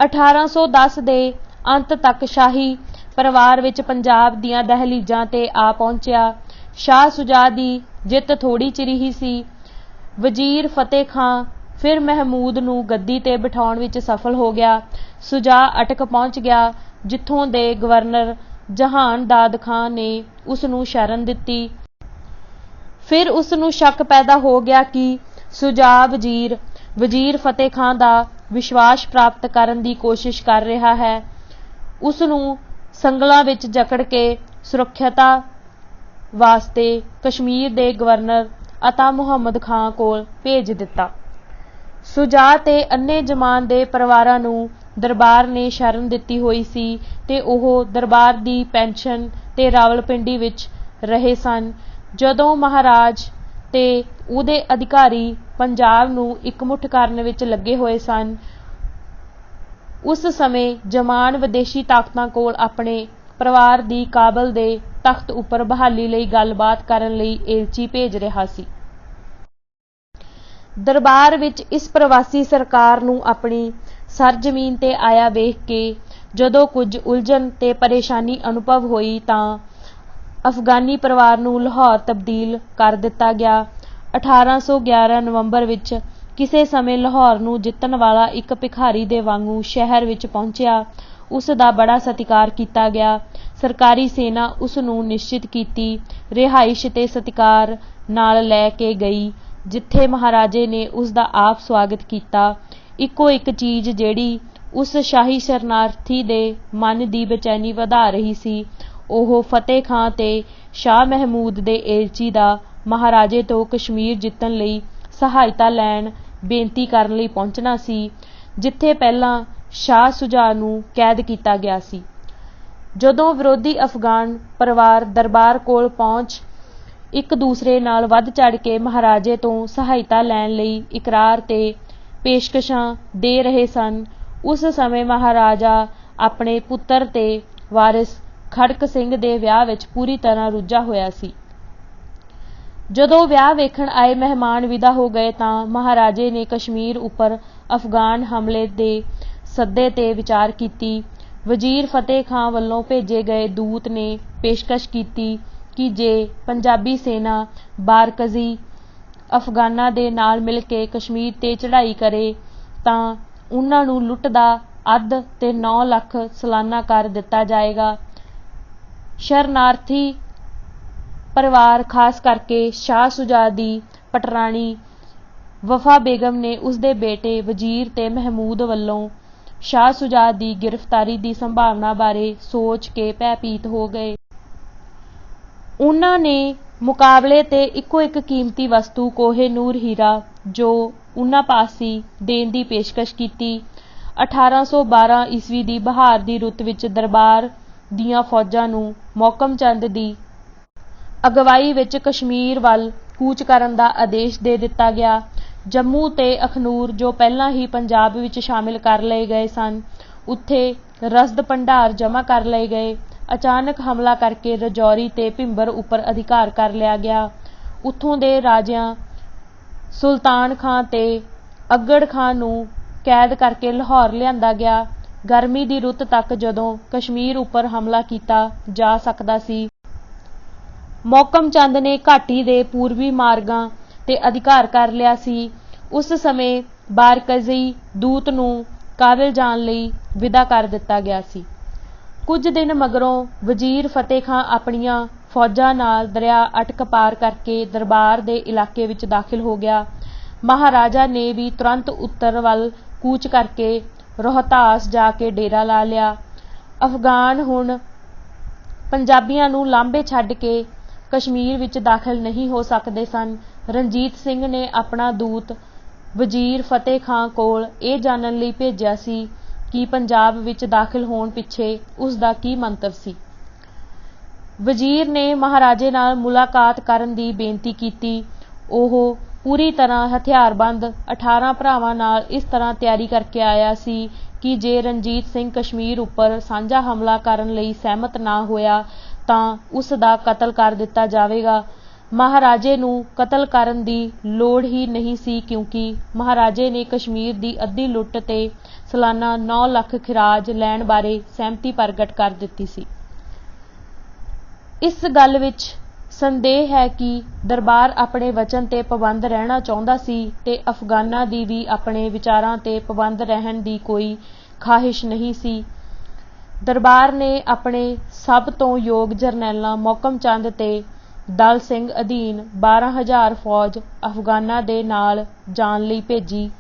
1810 ਦੇ ਅੰਤ ਤੱਕ ਸ਼ਾਹੀ ਪਰਿਵਾਰ ਵਿੱਚ ਪੰਜਾਬ ਦੀਆਂ ਦਹਿਲੀਜ਼ਾਂ ਤੇ ਆ ਪਹੁੰਚਿਆ। ਸ਼ਾਹ ਸ਼ੁਜਾ ਦੀ ਜਿੱਤ ਥੋੜੀ ਚਿਰੀ ਹੀ ਸੀ। ਵਜ਼ੀਰ ਫਤਿਹ ਖਾਂ ਫਿਰ ਮਹਿਮੂਦ ਨੂੰ ਗੱਦੀ ਤੇ ਬਿਠਾਉਣ ਵਿੱਚ ਸਫਲ ਹੋ ਗਿਆ। ਸ਼ੁਜਾ ਅਟਕ ਪਹੁੰਚ ਗਿਆ, ਜਿੱਥੋਂ ਦੇ ਗਵਰਨਰ ਜਹਾਨ ਦਾਦ ਖਾਂ ਨੇ ਉਸ ਨੂੰ ਸ਼ਰਨ ਦਿੱਤੀ। ਫਿਰ ਉਸ ਨੂੰ ਸ਼ੱਕ ਪੈਦਾ ਹੋ ਗਿਆ ਕਿ ਸ਼ੁਜਾ ਵਜ਼ੀਰ ਫਤਿਹ ਖਾਂ ਦਾ ਵਿਸ਼ਵਾਸ ਪ੍ਰਾਪਤ ਕਰਨ ਦੀ ਕੋਸ਼ਿਸ਼ ਕਰ ਰਿਹਾ ਹੈ। ਉਸ ਨੂੰ ਸੰਗਲਾਂ ਵਿੱਚ ਜਕੜ ਕੇ ਸੁਰੱਖਿਅਤਾ ਵਾਸਤੇ ਕਸ਼ਮੀਰ ਦੇ ਗਵਰਨਰ ਅਤਾ ਮੁਹੰਮਦ ਖਾਂ ਕੋਲ ਭੇਜ ਦਿੱਤਾ। ਸ਼ੁਜਾ ਤੇ ਅੰਨੇ ਜਮਾਨ ਦੇ ਪਰਿਵਾਰਾਂ ਨੂੰ ਦਰਬਾਰ ਨੇ ਸ਼ਰਨ ਦਿੱਤੀ ਹੋਈ ਸੀ ਤੇ ਉਹ ਦਰਬਾਰ ਦੀ ਪੈਨਸ਼ਨ ਤੇ ਰਾਵਲਪਿੰਡੀ ਵਿੱਚ ਰਹੇ ਸਨ। ਜਦੋਂ ਮਹਾਰਾਜ ਤੇ ਉਹਦੇ ਅਧਿਕਾਰੀ ਪੰਜਾਬ ਨੂੰ ਇਕਮੁੱਠ ਕਰਨ ਵਿੱਚ ਲੱਗੇ ਹੋਏ ਸਨ, ਉਸ ਸਮੇਂ ਜਮਾਨ ਵਿਦੇਸ਼ੀ ਤਾਕਤਾਂ ਕੋਲ ਆਪਣੇ ਪਰਿਵਾਰ ਦੀ ਕਾਬਲ ਦੇ ਤਖਤ ਉੱਪਰ ਬਹਾਲੀ ਲਈ ਗੱਲਬਾਤ ਕਰਨ ਲਈ ਏਲਚੀ ਭੇਜ ਰਿਹਾ ਸੀ। ਦਰਬਾਰ ਵਿੱਚ ਇਸ ਪ੍ਰਵਾਸੀ ਸਰਕਾਰ ਨੂੰ ਆਪਣੀ ਸਰਜ਼ਮੀਨ ਤੇ ਆਇਆ ਵੇਖ ਕੇ ਜਦੋਂ ਕੁਝ ਉਲਝਣ ਤੇ ਪਰੇਸ਼ਾਨੀ ਅਨੁਭਵ ਹੋਈ ਤਾਂ ਅਫਗਾਨੀ ਪਰਿਵਾਰ ਨੂੰ ਲਾਹੌਰ ਤਬਦੀਲ ਕਰ ਦਿੱਤਾ ਗਿਆ। 1811 ਨਵੰਬਰ ਵਿੱਚ ਕਿਸੇ ਸਮੇਂ ਲਾਹੌਰ ਨੂੰ ਜਿੱਤਣ ਵਾਲਾ ਇੱਕ ਭਿਖਾਰੀ ਦੇ ਵਾਂਗੂ ਸ਼ਹਿਰ ਵਿੱਚ ਪਹੁੰਚਿਆ। ਉਸ ਦਾ ਬੜਾ ਸਤਿਕਾਰ ਕੀਤਾ ਗਿਆ। ਸਰਕਾਰੀ ਸੈਨਾ ਉਸ ਨੂੰ ਨਿਸ਼ਚਿਤ ਕੀਤੀ ਰਿਹਾਇਸ਼ ਤੇ ਸਤਿਕਾਰ ਨਾਲ ਲੈ ਕੇ ਗਈ, ਜਿੱਥੇ ਮਹਾਰਾਜੇ ਨੇ ਉਸ ਦਾ ਆਪ ਸਵਾਗਤ ਕੀਤਾ। ਇੱਕੋ ਇੱਕ ਚੀਜ਼ ਜਿਹੜੀ ਉਸ ਸ਼ਾਹੀ ਸ਼ਰਨਾਰਥੀ ਦੇ ਮਨ ਦੀ ਬੇਚੈਨੀ ਵਧਾ ਰਹੀ ਸੀ, ਉਹ ਫਤਿਹ ਖਾਂ ਤੇ ਸ਼ਾਹ ਮਹਿਮੂਦ ਦੇ ਏਲਚੀ ਦਾ ਮਹਾਰਾਜੇ ਤੋਂ ਕਸ਼ਮੀਰ ਜਿੱਤਣ ਲਈ ਸਹਾਇਤਾ ਲੈਣ ਬੇਨਤੀ ਕਰਨ ਲਈ ਪਹੁੰਚਣਾ ਸੀ, ਜਿੱਥੇ ਪਹਿਲਾਂ ਸ਼ਾਹ ਸ਼ੁਜਾ ਨੂੰ ਕੈਦ ਕੀਤਾ ਗਿਆ ਸੀ। ਜਦੋਂ ਵਿਰੋਧੀ ਅਫਗਾਨ ਪਰਿਵਾਰ ਦਰਬਾਰ ਕੋਲ ਪਹੁੰਚ ਇੱਕ ਦੂਸਰੇ ਨਾਲ ਵੱਧ ਚੜ੍ਹ ਕੇ ਮਹਾਰਾਜੇ ਤੋਂ ਸਹਾਇਤਾ ਲੈਣ ਲਈ ਇਕਰਾਰ ਤੇ ਪੇਸ਼ਕਸ਼ਾਂ ਦੇ ਰਹੇ ਸਨ, ਉਸ ਸਮੇਂ ਮਹਾਰਾਜਾ ਆਪਣੇ ਪੁੱਤਰ ਤੇ ਵਾਰਿਸ ਖੜਕ ਸਿੰਘ ਦੇ ਵਿਆਹ ਵਿੱਚ ਪੂਰੀ ਤਰ੍ਹਾਂ ਰੁੱਝਾ ਹੋਇਆ ਸੀ। ਜਦੋਂ ਵਿਆਹ ਵੇਖਣ ਆਏ ਮਹਿਮਾਨ ਵਿਦਾ ਹੋ ਗਏ ਤਾਂ ਮਹਾਰਾਜੇ ਨੇ ਕਸ਼ਮੀਰ ਉੱਪਰ ਅਫਗਾਨ ਹਮਲੇ ਦੇ ਸੱਦੇ ਤੇ ਵਿਚਾਰ ਕੀਤੀ। ਵਜ਼ੀਰ ਫਤਿਹ ਖਾਂ ਵੱਲੋਂ ਭੇਜੇ ਗਏ ਦੂਤ ਨੇ ਪੇਸ਼ਕਸ਼ ਕੀਤੀ ਕਿ ਜੇ ਪੰਜਾਬੀ ਸੈਨਾ ਬਾਰਕਜ਼ੀ ਅਫਗਾਨਾਂ ਦੇ ਨਾਲ ਮਿਲ ਕੇ ਕਸ਼ਮੀਰ ਤੇ ਚੜ੍ਹਾਈ ਕਰੇ ਤਾਂ ਉਨ੍ਹਾਂ ਨੂੰ ਲੁੱਟ ਦਾ ਅੱਧ ਤੇ 9 ਲੱਖ ਸਾਲਾਨਾ ਕਰ ਦਿੱਤਾ ਜਾਏਗਾ। ਸ਼ਰਨਾਰਥੀ ਪਰਿਵਾਰ, ਖਾਸ ਕਰਕੇ ਸ਼ਾਹ ਸ਼ੁਜਾ ਦੀ ਪਟਰਾਣੀ ਵਫਾ ਬੇਗਮ ਨੇ ਉਸ ਦੇ ਬੇਟੇ ਵਜ਼ੀਰ ਤੇ ਮਹਿਮੂਦ ਵੱਲੋਂ ਸ਼ਾਹ ਸ਼ੁਜਾ ਦੀ ਗ੍ਰਿਫਤਾਰੀ ਦੀ ਸੰਭਾਵਨਾ ਬਾਰੇ ਸੋਚ ਕੇ ਭੈਭੀਤ ਹੋ ਗਏ। ਉਨ੍ਹਾਂ ਨੇ ਮੁਕਾਬਲੇ ਤੇ ਇੱਕੋ ਇੱਕ ਕੀਮਤੀ ਵਸਤੂ ਕੋਹ-ਏ-ਨੂਰ ਹੀਰਾ ਜੋ ਉਨ੍ਹਾਂ ਪਾਸ ਸੀ ਦੇਣ ਦੀ ਪੇਸ਼ਕਸ਼ ਕੀਤੀ। 1812 ਈਸਵੀ ਦੀ ਬਹਾਰ ਦੀ ਰੁੱਤ ਵਿੱਚ ਦਰਬਾਰ ਦੀਆਂ ਫੌਜਾਂ ਨੂੰ ਮੋਹਕਮ ਚੰਦ ਦੀ ਅਗਵਾਈ ਵਿੱਚ ਕਸ਼ਮੀਰ ਵੱਲ ਕੂਚ ਕਰਨ ਦਾ ਆਦੇਸ਼ ਦੇ ਦਿੱਤਾ ਗਿਆ। ਜੰਮੂ ਤੇ ਅਖਨੂਰ ਜੋ ਪਹਿਲਾਂ ਹੀ ਪੰਜਾਬ ਵਿੱਚ ਸ਼ਾਮਿਲ ਕਰ ਲਏ ਗਏ ਸਨ, ਉੱਥੇ ਰਸਦ ਭੰਡਾਰ ਜਮ੍ਹਾਂ ਕਰ ਲਏ ਗਏ। ਅਚਾਨਕ ਹਮਲਾ ਕਰਕੇ ਰਾਜੌਰੀ ਤੇ ਭਿੰਬਰ ਉੱਪਰ ਅਧਿਕਾਰ ਕਰ ਲਿਆ ਗਿਆ। ਉੱਥੋਂ ਦੇ ਰਾਜਿਆਂ ਸੁਲਤਾਨ ਖਾਂ ਤੇ ਅਗੜ ਖਾਂ ਨੂੰ ਕੈਦ ਕਰਕੇ ਲਾਹੌਰ ਲਿਆਂਦਾ ਗਿਆ। ਗਰਮੀ ਦੀ ਰੁੱਤ ਤੱਕ ਜਦੋਂ ਕਸ਼ਮੀਰ ਉੱਪਰ ਹਮਲਾ ਕੀਤਾ ਜਾ ਸਕਦਾ ਸੀ, ਮੋਹਕਮ ਚੰਦ ਨੇ ਘਾਟੀ ਦੇ ਪੂਰਬੀ ਮਾਰਗਾਂ ਤੇ ਅਧਿਕਾਰ ਕਰ ਲਿਆ ਸੀ। ਉਸ ਸਮੇਂ ਬਾਰਕਜ਼ਈ ਦੂਤ ਨੂੰ ਕਾਬਲ ਜਾਣ ਲਈ ਵਿਦਾ ਕਰ ਦਿੱਤਾ ਗਿਆ ਸੀ। ਕੁਝ ਦਿਨ ਮਗਰੋਂ ਵਜ਼ੀਰ ਫਤਿਹ ਖਾਂ ਆਪਣੀਆਂ ਫੌਜਾਂ ਨਾਲ ਦਰਿਆ ਅਟਕ ਪਾਰ ਕਰਕੇ ਦਰਬਾਰ ਦੇ ਇਲਾਕੇ ਵਿੱਚ ਦਾਖਲ ਹੋ ਗਿਆ। ਮਹਾਰਾਜਾ ਨੇ ਵੀ ਤੁਰੰਤ ਉੱਤਰ ਵੱਲ ਕੂਚ ਕਰਕੇ ਰੋਹਤਾਸ ਜਾ ਕੇ ਡੇਰਾ ਲਾ ਲਿਆ। ਅਫਗਾਨ ਹੁਣ ਪੰਜਾਬੀਆਂ ਨੂੰ ਲਾਂਭੇ ਛੱਡ ਕੇ ਕਸ਼ਮੀਰ ਵਿੱਚ ਦਾਖਲ ਨਹੀਂ ਹੋ ਸਕਦੇ ਸਨ। ਰਣਜੀਤ ਸਿੰਘ ਨੇ ਆਪਣਾ ਦੂਤ ਵਜ਼ੀਰ ਫਤਿਹ ਖਾਂ ਕੋਲ ਇਹ ਜਾਣਨ ਲਈ ਭੇਜਿਆ ਸੀ ਕਿ ਪੰਜਾਬ ਵਿੱਚ ਦਾਖਲ ਹੋਣ ਪਿੱਛੇ ਉਸ ਦਾ ਕੀ ਮੰਤਵ ਸੀ। ਵਜ਼ੀਰ ਨੇ ਮਹਾਰਾਜੇ ਨਾਲ ਮੁਲਾਕਾਤ ਕਰਨ ਦੀ ਬੇਨਤੀ ਕੀਤੀ। ਉਹ ਪੂਰੀ ਤਰ੍ਹਾਂ ਹਥਿਆਰਬੰਦ 18 ਭਰਾਵਾਂ ਨਾਲ ਇਸ ਤਰ੍ਹਾਂ ਤਿਆਰੀ ਕਰਕੇ ਆਇਆ ਸੀ ਕਿ ਜੇ ਰਣਜੀਤ ਸਿੰਘ ਕਸ਼ਮੀਰ ਉੱਪਰ ਸਾਂਝਾ ਹਮਲਾ ਕਰਨ ਲਈ ਸਹਿਮਤ ਨਾ ਹੋਇਆ ਤਾਂ ਉਸ ਦਾ ਕਤਲ ਕਰ ਦਿੱਤਾ ਜਾਵੇਗਾ। ਮਹਾਰਾਜੇ ਨੂੰ ਕਤਲ ਕਰਨ ਦੀ ਲੋੜ ਹੀ ਨਹੀਂ ਸੀ, ਕਿਉਂਕਿ ਮਹਾਰਾਜੇ ਨੇ ਕਸ਼ਮੀਰ ਦੀ ਅੱਧੀ ਲੁੱਟ ਤੇ ਸਾਲਾਨਾ 9 ਲੱਖ ਖਿਰਾਜ ਲੈਣ ਬਾਰੇ ਸਹਿਮਤੀ ਪ੍ਰਗਟ ਕਰ ਦਿੱਤੀ ਸੀ। ਇਸ ਗੱਲ ਵਿੱਚ ਸੰਦੇਹ ਹੈ ਕਿ ਦਰਬਾਰ ਆਪਣੇ ਵਚਨ ਤੇ ਪਾਬੰਦ ਰਹਿਣਾ ਚਾਹੁੰਦਾ ਸੀ ਤੇ ਅਫਗਾਨਾਂ ਦੀ ਵੀ ਆਪਣੇ ਵਿਚਾਰਾਂ ਤੇ ਪਾਬੰਦ ਰਹਿਣ ਦੀ ਕੋਈ ਖਾਹਿਸ਼ ਨਹੀਂ ਸੀ। ਦਰਬਾਰ ਨੇ ਆਪਣੇ ਸਭ ਤੋਂ ਯੋਗ ਜਰਨੈਲਾਂ ਮੋਹਕਮ ਚੰਦ ਤੇ ਦਲ ਸਿੰਘ ਅਧੀਨ 12,000 ਫੌਜ ਅਫਗਾਨਾਂ ਦੇ ਨਾਲ ਜਾਣ ਲਈ ਭੇਜੀ।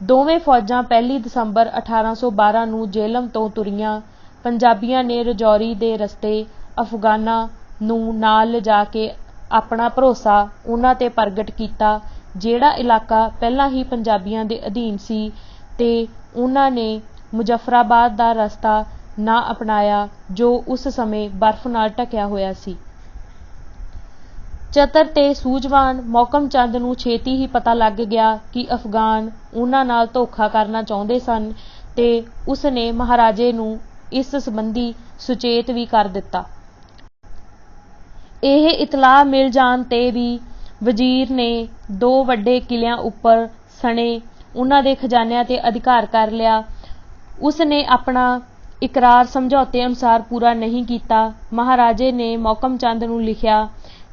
ਦੋਵੇਂ ਫੌਜਾਂ 1 ਦਸੰਬਰ 1812 ਨੂੰ ਜੇਹਲਮ ਤੋਂ ਤੁਰੀਆਂ। ਪੰਜਾਬੀਆਂ ਨੇ ਰਾਜੌਰੀ ਦੇ ਰਸਤੇ ਅਫਗਾਨਾਂ ਨੂੰ ਨਾਲ ਲਿਜਾ ਕੇ ਆਪਣਾ ਭਰੋਸਾ ਉਨ੍ਹਾਂ ਤੇ ਪ੍ਰਗਟ ਕੀਤਾ, ਜਿਹੜਾ ਇਲਾਕਾ ਪਹਿਲਾਂ ਹੀ ਪੰਜਾਬੀਆਂ ਦੇ ਅਧੀਨ ਸੀ, ਤੇ ਉਨ੍ਹਾਂ ਨੇ ਮੁਜ਼ੱਫਰਾਬਾਦ ਦਾ ਰਸਤਾ ਨਾ ਅਪਣਾਇਆ ਜੋ ਉਸ ਸਮੇਂ ਬਰਫ਼ ਨਾਲ ਢਕਿਆ ਹੋਇਆ ਸੀ। ਚਤਰ ਤੇ ਸੂਝਵਾਨ ਮੋਹਕਮ ਚੰਦ ਨੂੰ ਛੇਤੀ ਹੀ ਪਤਾ ਲੱਗ ਗਿਆ ਕਿ ਅਫਗਾਨ ਉਨ੍ਹਾਂ ਨਾਲ ਧੋਖਾ ਕਰਨਾ ਚਾਹੁੰਦੇ ਸਨ ਤੇ ਉਸ ਨੇ ਮਹਾਰਾਜੇ ਨੂੰ ਇਸ ਸੰਬੰਧੀ ਸੁਚੇਤ ਵੀ ਕਰ ਦਿੱਤਾ। ਇਹ ਇਤਲਾਹ ਮਿਲ ਜਾਣ ਤੇ ਵੀ ਵਜ਼ੀਰ ਨੇ 2 ਵੱਡੇ ਕਿਲ੍ਹਿਆਂ ਉੱਪਰ ਸਣੇ ਉਨ੍ਹਾਂ ਦੇ ਖਜ਼ਾਨਿਆਂ ਤੇ ਅਧਿਕਾਰ ਕਰ ਲਿਆ। ਉਸ ਨੇ ਆਪਣਾ ਇਕਰਾਰ ਸਮਝੌਤੇ ਅਨੁਸਾਰ ਪੂਰਾ ਨਹੀਂ ਕੀਤਾ। ਮਹਾਰਾਜੇ ਨੇ ਮੋਹਕਮ ਚੰਦ ਨੂੰ ਲਿਖਿਆ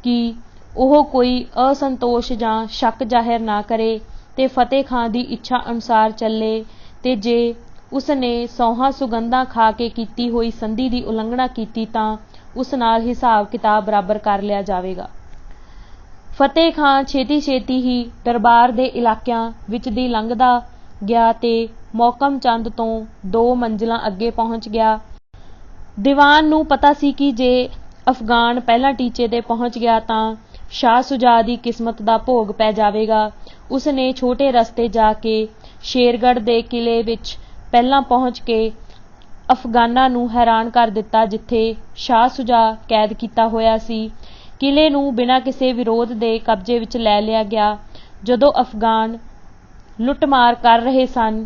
ਕਿ ਉਹ ਕੋਈ ਅਸੰਤੋਸ਼ ਜਾਂ ਸ਼ੱਕ ਜ਼ਾਹਿਰ ਨਾ ਕਰੇ ਤੇ ਫਤਿਹ ਖਾਂ ਦੀ ਇੱਛਾ ਅਨੁਸਾਰ ਚੱਲੇ, ਤੇ ਜੇ ਉਸ ਨੇ ਸਹੁੰ ਸੁਗੰਧਾਂ ਖਾ ਕੇ ਕੀਤੀ ਹੋਈ ਸੰਧੀ ਦੀ ਉਲੰਘਣਾ ਕੀਤੀ ਤਾਂ ਉਸ ਨਾਲ ਹਿਸਾਬ ਕਿਤਾਬ ਬਰਾਬਰ ਕਰ ਲਿਆ ਜਾਵੇਗਾ। ਫਤਿਹ ਖਾਂ ਛੇਤੀ ਹੀ ਦਰਬਾਰ ਦੇ ਇਲਾਕਿਆਂ ਵਿੱਚ ਦੀ ਲੰਘਦਾ ਗਿਆ ਤੇ ਮੋਹਕਮ ਚੰਦ ਤੋਂ 2 ਮੰਜ਼ਲਾਂ ਅੱਗੇ ਪਹੁੰਚ ਗਿਆ। ਦੀਵਾਨ ਨੂੰ ਪਤਾ ਸੀ ਕਿ ਜੇ ਅਫਗਾਨ ਪਹਿਲਾਂ ਟੀਚੇ ਤੇ ਪਹੁੰਚ ਗਿਆ ਤਾਂ ਸ਼ਾਹ ਸੁਜਾ ਦੀ ਕਿਸਮਤ ਦਾ ਭੋਗ ਪੈ ਜਾਵੇਗਾ। ਉਸ ਨੇ ਛੋਟੇ ਰਸਤੇ ਜਾ ਕੇ ਸ਼ੇਰਗੜ੍ਹ ਦੇ ਕਿਲ੍ਹੇ ਵਿੱਚ ਪਹਿਲਾਂ ਪਹੁੰਚ ਕੇ ਅਫਗਾਨਾਂ ਨੂੰ ਹੈਰਾਨ ਕਰ ਦਿੱਤਾ, ਜਿੱਥੇ ਸ਼ਾਹ ਸੁਜਾ ਕੈਦ ਕੀਤਾ ਹੋਇਆ ਸੀ। ਕਿਲ੍ਹੇ ਨੂੰ ਬਿਨਾਂ ਕਿਸੇ ਵਿਰੋਧ ਦੇ ਕਬਜ਼ੇ ਵਿੱਚ ਲੈ ਲਿਆ ਗਿਆ। ਜਦੋਂ ਅਫਗਾਨ ਲੁੱਟਮਾਰ ਕਰ ਰਹੇ ਸਨ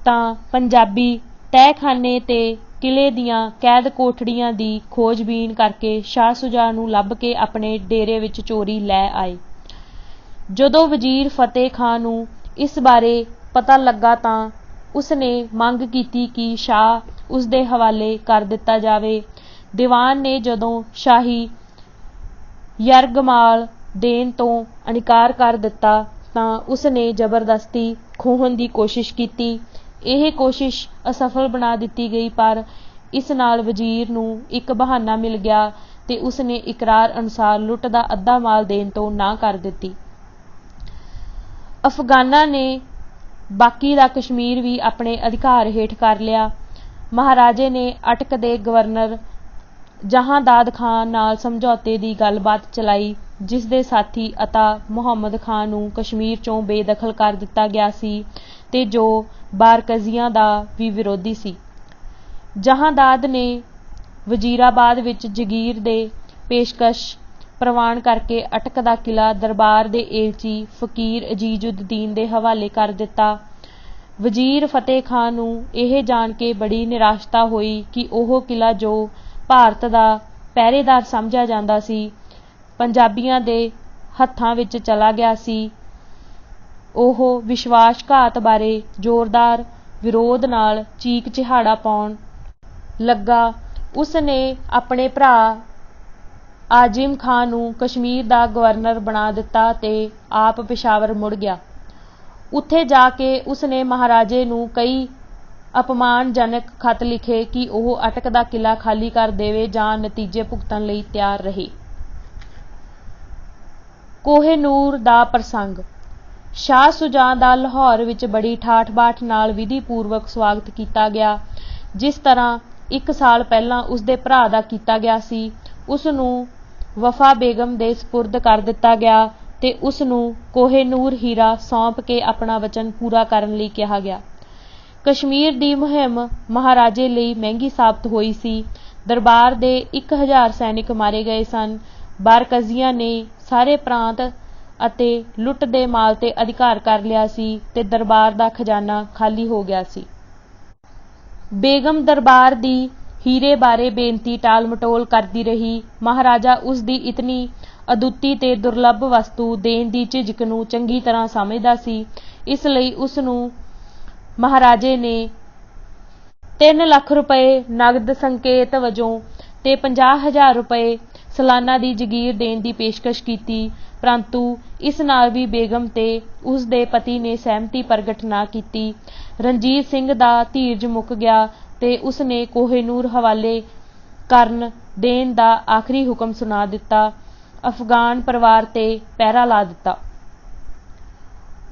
ਤਾਂ ਪੰਜਾਬੀ ਤਹਿਖਾਨੇ ਤੇ ਕਿਲ੍ਹੇ ਦੀਆਂ ਕੈਦ ਕੋਠੜੀਆਂ ਦੀ ਖੋਜਬੀਨ ਕਰਕੇ ਸ਼ਾਹ ਸੁਜਾ ਨੂੰ ਲੱਭ ਕੇ ਆਪਣੇ ਡੇਰੇ ਵਿੱਚ ਚੋਰੀ ਲੈ ਆਏ। ਜਦੋਂ ਵਜ਼ੀਰ ਫਤਿਹ ਖਾਂ ਨੂੰ ਇਸ ਬਾਰੇ ਪਤਾ ਲੱਗਾ ਤਾਂ ਉਸ ਨੇ ਮੰਗ ਕੀਤੀ ਕਿ ਸ਼ਾਹ ਉਸ ਦੇ ਹਵਾਲੇ ਕਰ ਦਿੱਤਾ ਜਾਵੇ। ਦੀਵਾਨ ਨੇ ਜਦੋਂ ਸ਼ਾਹੀ ਯਰਗਮਾਲ ਦੇਣ ਤੋਂ ਇਨਕਾਰ ਕਰ ਦਿੱਤਾ ਤਾਂ ਉਸ ਨੇ ਜ਼ਬਰਦਸਤੀ ਖੋਹਣ ਦੀ ਕੋਸ਼ਿਸ਼ ਕੀਤੀ। ਇਹ ਕੋਸ਼ਿਸ਼ ਅਸਫਲ ਬਣਾ ਦਿੱਤੀ ਗਈ, ਪਰ ਇਸ ਨਾਲ ਵਜ਼ੀਰ ਨੂੰ ਇੱਕ ਬਹਾਨਾ ਮਿਲ ਗਿਆ ਤੇ ਉਸ ਨੇ ਇਕਰਾਰ ਅਨੁਸਾਰ ਲੁੱਟ ਦਾ ਅੱਧਾ ਮਾਲ ਦੇਣ ਤੋਂ ਨਾਂਹ ਕਰ ਦਿੱਤੀ। ਅਫਗਾਨਾਂ ਨੇ ਬਾਕੀ ਦਾ ਕਸ਼ਮੀਰ ਵੀ ਆਪਣੇ ਅਧਿਕਾਰ ਹੇਠ ਕਰ ਲਿਆ। ਮਹਾਰਾਜੇ ਨੇ ਅਟਕ ਦੇ ਗਵਰਨਰ ਜਹਾਂਦਾਦ ਖਾਂ ਨਾਲ ਸਮਝੌਤੇ ਦੀ ਗੱਲਬਾਤ ਚਲਾਈ ਜਿਸ ਦੇ ਸਾਥੀ ਅਤਾ ਮੁਹੰਮਦ ਖਾਂ ਨੂੰ ਕਸ਼ਮੀਰ 'ਚੋਂ ਬੇਦਖਲ ਕਰ ਦਿੱਤਾ ਗਿਆ ਸੀ ਤੇ ਜੋ ਬਾਰਕਜ਼ੀਆਂ ਦਾ ਵੀ ਵਿਰੋਧੀ ਸੀ। ਜਹਾਂਦਾਦ ਨੇ ਵਜ਼ੀਰਾਬਾਦ ਵਿੱਚ ਜਗੀਰ ਦੇ ਪੇਸ਼ਕਸ਼ ਪ੍ਰਵਾਨ ਕਰਕੇ ਅਟਕ ਦਾ ਕਿਲ੍ਹਾ ਦਰਬਾਰ ਦੇ ਏਲਚੀ ਫਕੀਰ ਅਜ਼ੀਜ਼ੁੱਦੀਨ ਦੇ ਹਵਾਲੇ ਕਰ ਦਿੱਤਾ। ਵਜ਼ੀਰ ਫਤਿਹ ਖਾਂ ਨੂੰ ਇਹ ਜਾਣ ਕੇ ਬੜੀ ਨਿਰਾਸ਼ਤਾ ਹੋਈ ਕਿ ਉਹ ਕਿਲ੍ਹਾ ਜੋ ਭਾਰਤ ਦਾ ਪਹਿਰੇਦਾਰ ਸਮਝਿਆ ਜਾਂਦਾ ਸੀ, ਪੰਜਾਬੀਆਂ ਦੇ ਹੱਥਾਂ ਵਿੱਚ ਚਲਾ ਗਿਆ ਸੀ। ਉਹ ਵਿਸ਼ਵਾਸਘਾਤ ਬਾਰੇ ਜ਼ੋਰਦਾਰ ਵਿਰੋਧ ਨਾਲ ਚੀਕ ਚਿਹਾੜਾ ਪਾਉਣ ਲੱਗਾ। ਉਸ ਨੇ ਆਪਣੇ ਭਰਾ ਆਜ਼ਿਮ ਖਾਂ ਨੂੰ ਕਸ਼ਮੀਰ ਦਾ ਗਵਰਨਰ ਬਣਾ ਦਿੱਤਾ ਤੇ ਆਪ ਪਿਸ਼ਾਵਰ ਮੁੜ ਗਿਆ। ਉੱਥੇ ਜਾ ਕੇ ਉਸ ਨੇ ਮਹਾਰਾਜੇ ਨੂੰ ਕਈ ਅਪਮਾਨਜਨਕ ਖਤ ਲਿਖੇ ਕਿ ਉਹ ਅਟਕ ਦਾ ਕਿਲ੍ਹਾ ਖਾਲੀ ਕਰ ਦੇਵੇ ਜਾਂ ਨਤੀਜੇ ਭੁਗਤਣ ਲਈ ਤਿਆਰ ਰਹੇ। ਕੋਹਿਨੂਰ ਦਾ ਪ੍ਰਸੰਗ। ਸ਼ਾਹ ਸੁਜਾ ਦਾ ਲਾਹੌਰ ਵਿੱਚ ਬੜੀ ਠਾਠ-ਬਾਠ ਨਾਲ ਵਿਧੀ-ਪੂਰਵਕ ਸਵਾਗਤ ਕੀਤਾ ਗਿਆ, ਜਿਸ ਤਰ੍ਹਾਂ 1 ਸਾਲ ਪਹਿਲਾਂ ਉਸਦੇ ਭਰਾ ਦਾ ਕੀਤਾ ਗਿਆ ਸੀ। ਉਸ ਨੂੰ ਵਫਾ ਬੇਗਮ ਦੇ ਸਪੁਰਦ ਕਰ ਦਿੱਤਾ ਗਿਆ ਤੇ ਉਸ ਨੂੰ ਕੋਹਿਨੂਰ ਹੀਰਾ ਸੌਂਪ ਕੇ ਆਪਣਾ ਵਚਨ ਪੂਰਾ ਕਰਨ ਲਈ ਕਿਹਾ ਗਿਆ। ਕਸ਼ਮੀਰ ਦੀ ਮੁਹਿੰਮ ਮਹਾਰਾਜੇ ਲਈ ਮਹਿੰਗੀ ਸਾਬਤ ਹੋਈ ਸੀ। ਦਰਬਾਰ ਦੇ 1000 ਸੈਨਿਕ ਮਾਰੇ ਗਏ ਸਨ। ਬਾਰਕਜ਼ੀਆਂ ਨੇ ਸਾਰੇ ਪ੍ਰਾਂਤ ਅਤੇ ਲੁੱਟ ਦੇ ਮਾਲ ਤੇ ਅਧਿਕਾਰ ਕਰ ਲਿਆ ਸੀ ਤੇ ਦਰਬਾਰ ਦਾ ਖਜ਼ਾਨਾ ਖਾਲੀ ਹੋ ਗਿਆ ਸੀ। ਬੇਗਮ ਦਰਬਾਰ ਦੀ ਹੀਰੇ ਬਾਰੇ ਬੇਨਤੀ ਟਾਲ-ਮਟੋਲ ਕਰਦੀ ਰਹੀ। ਮਹਾਰਾਜਾ ਉਸ ਦੀ ਇਤਨੀ ਅਦੁੱਤੀ ਤੇ ਦੁਰਲੱਭ ਵਸਤੂ ਦੇਣ ਦੀ ਝਿਝਕ ਨੂੰ ਚੰਗੀ ਤਰ੍ਹਾਂ ਸਮਝਦਾ ਸੀ। ਇਸ ਲਈ ਉਸ ਨੂੰ ਮਹਾਰਾਜੇ ਨੇ 3 ਲੱਖ ਰੁਪਏ ਨਗਦ ਸੰਕੇਤ ਵਜੋਂ ਤੇ 50,000 ਰੁਪਏ ਸਾਲਾਨਾ ਦੀ ਜਗੀਰ ਦੇਣ ਦੀ ਪੇਸ਼ਕਸ਼ ਕੀਤੀ, ਪਰੰਤੂ ਇਸ ਨਾਲ ਵੀ ਬੇਗਮ ਤੇ ਉਸ ਦੇ ਪਤੀ ਨੇ ਸਹਿਮਤੀ ਪ੍ਰਗਟ ਨਾ ਕੀਤੀ। ਰਣਜੀਤ ਸਿੰਘ ਦਾ ਧੀਰਜ ਮੁੱਕ ਗਿਆ ਤੇ ਉਸ ਨੇ ਕੋਹਿਨੂਰ ਹਵਾਲੇ ਕਰਨ ਦੇਣ ਦਾ ਆਖਰੀ ਹੁਕਮ ਸੁਣਾ ਦਿੱਤਾ। ਅਫਗਾਨ ਪਰਿਵਾਰ ਤੇ ਪਹਿਰਾ ਲਾ ਦਿੱਤਾ।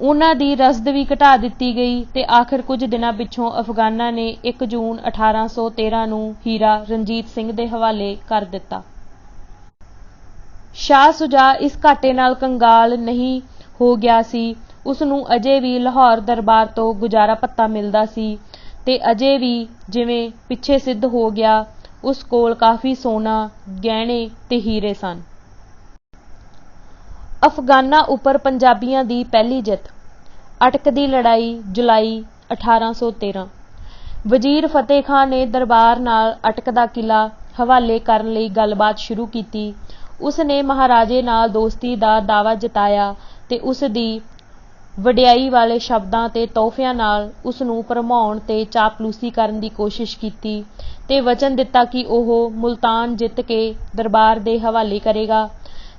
ਉਨ੍ਹਾਂ ਦੀ ਰਸਦ ਵੀ ਘਟਾ ਦਿੱਤੀ ਗਈ ਤੇ ਆਖਿਰ ਕੁਝ ਦਿਨਾਂ ਪਿੱਛੋਂ ਅਫਗਾਨਾਂ ਨੇ 1 ਜੂਨ 1813 ਨੂੰ ਹੀਰਾ ਰਣਜੀਤ ਸਿੰਘ ਦੇ ਹਵਾਲੇ ਕਰ ਦਿੱਤਾ। ਸ਼ਾਹ ਸੁਜਾ ਇਸ ਘਾਟੇ ਨਾਲ ਕੰਗਾਲ ਨਹੀਂ ਹੋ ਗਿਆ ਸੀ। ਉਸ ਨੂੰ ਅਜੇ ਵੀ ਲਾਹੌਰ ਦਰਬਾਰ ਤੋਂ ਗੁਜ਼ਾਰਾ ਭੱਤਾ ਮਿਲਦਾ ਸੀ ਤੇ ਅਜੇ ਵੀ, ਜਿਵੇਂ ਪਿੱਛੇ ਸਿੱਧ ਹੋ ਗਿਆ, ਉਸ ਕੋਲ ਕਾਫੀ ਸੋਨਾ, ਗਹਿਣੇ ਤੇ ਹੀਰੇ ਸਨ। ਅਫਗਾਨਾਂ ਉੱਪਰ ਪੰਜਾਬੀਆਂ ਦੀ ਪਹਿਲੀ ਜਿੱਤ। ਅਟਕ ਦੀ ਲੜਾਈ, ਜੁਲਾਈ 1813। ਵਜ਼ੀਰ ਫਤਿਹ ਖਾਂ ਨੇ ਦਰਬਾਰ ਨਾਲ ਅਟਕ ਦਾ ਕਿਲ੍ਹਾ ਹਵਾਲੇ ਕਰਨ ਲਈ ਗੱਲਬਾਤ ਸ਼ੁਰੂ ਕੀਤੀ। ਉਸ ਨੇ ਮਹਾਰਾਜੇ ਨਾਲ ਦੋਸਤੀ ਦਾ ਦਾਅਵਾ ਜਤਾਇਆ ਤੇ ਉਸ ਦੀ ਵਡਿਆਈ ਵਾਲੇ ਸ਼ਬਦਾਂ ਤੇ ਤੋਹਫ਼ਿਆਂ ਨਾਲ ਉਸ ਨੂੰ ਭਰਮਾਉਣ ਤੇ ਚਾਪਲੂਸੀ ਕਰਨ ਦੀ ਕੋਸ਼ਿਸ਼ ਕੀਤੀ ਤੇ ਵਚਨ ਦਿੱਤਾ ਕਿ ਉਹ ਮੁਲਤਾਨ ਜਿੱਤ ਕੇ ਦਰਬਾਰ ਦੇ ਹਵਾਲੇ ਕਰੇਗਾ।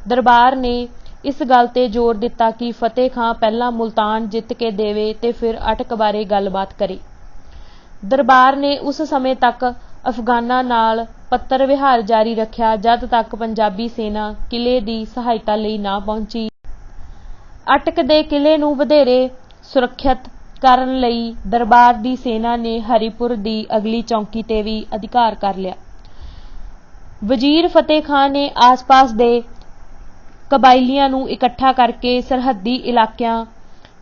ਦਰਬਾਰ ਨੇ ਇਸ ਗੱਲ ਤੇ ਜ਼ੋਰ ਦਿੱਤਾ ਕਿ ਫਤਿਹ ਖਾਂ ਪਹਿਲਾਂ ਮੁਲਤਾਨ ਜਿੱਤ ਕੇ ਦੇਵੇ ਤੇ ਫਿਰ ਅਟਕ ਬਾਰੇ ਗੱਲਬਾਤ ਕਰੇ। ਦਰਬਾਰ ਨੇ ਉਸ ਸਮੇਂ ਤੱਕ ਅਫਗਾਨਾਂ ਨਾਲ ਪੱਤਰ ਵਿਹਾਰ ਜਾਰੀ ਰੱਖਿਆ ਜਦ ਤੱਕ ਪੰਜਾਬੀ ਸੈਨਾ ਕਿਲ੍ਹੇ ਦੀ ਸਹਾਇਤਾ ਲਈ ਨਾ ਪਹੁੰਚੀ। ਅਟਕ ਦੇ ਕਿਲ੍ਹੇ ਨੂੰ ਵਧੇਰੇ ਸੁਰੱਖਿਅਤ ਕਰਨ ਲਈ ਦਰਬਾਰ ਦੀ ਸੈਨਾ ਨੇ ਹਰੀਪੁਰ ਦੀ ਅਗਲੀ ਚੌਕੀ ਤੇ ਵੀ ਅਧਿਕਾਰ ਕਰ ਲਿਆ। ਵਜ਼ੀਰ ਫਤਿਹ ਖਾਂ ਨੇ ਆਸ-ਪਾਸ ਦੇ ਕਬਾਇਲੀਆਂ ਨੂੰ ਇਕੱਠਾ ਕਰਕੇ ਸਰਹੱਦੀ ਇਲਾਕਿਆਂ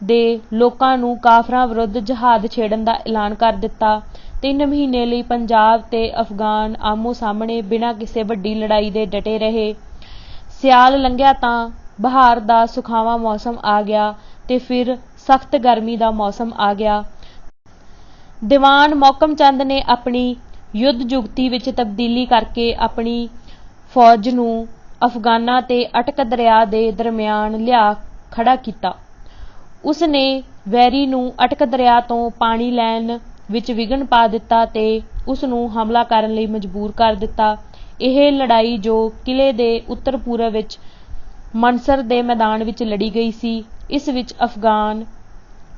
ਦੇ ਲੋਕਾਂ ਨੂੰ ਕਾਫ਼ਰਾਂ ਵਿਰੁੱਧ ਜਹਾਦ ਛੇੜਨ ਦਾ ਐਲਾਨ ਕਰ ਦਿੱਤਾ। 3 ਮਹੀਨੇ ਲਈ ਪੰਜਾਬ ਤੇ ਅਫਗਾਨ ਆਮੋ-ਸਾਹਮਣੇ ਬਿਨਾਂ ਕਿਸੇ ਵੱਡੀ ਲੜਾਈ ਦੇ ਡਟੇ ਰਹੇ। ਸਿਆਲ ਲੰਘਿਆ ਤਾਂ ਬਹਾਰ ਦਾ ਸੁਖਾਵਾਂ ਮੌਸਮ ਆ ਗਿਆ ਤੇ ਫਿਰ ਸਖਤ ਗਰਮੀ ਦਾ ਮੌਸਮ ਆ ਗਿਆ। ਦੀਵਾਨ ਮੋਹਕਮ ਚੰਦ ਨੇ ਆਪਣੀ ਯੁੱਧ ਜੁਗਤੀ ਵਿੱਚ ਤਬਦੀਲੀ ਕਰਕੇ ਆਪਣੀ ਫੌਜ ਨੂੰ ਅਫਗਾਨਾਂ ਤੇ ਅਟਕ ਦਰਿਆ ਦੇ ਦਰਮਿਆਨ ਲਿਆ ਖੜਾ ਕੀਤਾ। ਉਸ ਨੇ ਵੈਰੀ ਨੂੰ ਅਟਕ ਦਰਿਆ ਤੋਂ ਪਾਣੀ ਲੈਣ ਵਿੱਚ ਵਿਘਨ ਪਾ ਦਿੱਤਾ ਤੇ ਉਸ ਨੂੰ ਹਮਲਾ ਕਰਨ ਲਈ ਮਜਬੂਰ ਕਰ ਦਿੱਤਾ। ਇਹ ਲੜਾਈ ਜੋ ਕਿਲ੍ਹੇ ਦੇ ਉੱਤਰ-ਪੂਰਬ ਵਿੱਚ ਮਨਸਰ ਦੇ ਮੈਦਾਨ ਵਿੱਚ ਲੜੀ ਗਈ ਸੀ, ਇਸ ਵਿੱਚ ਅਫਗਾਨ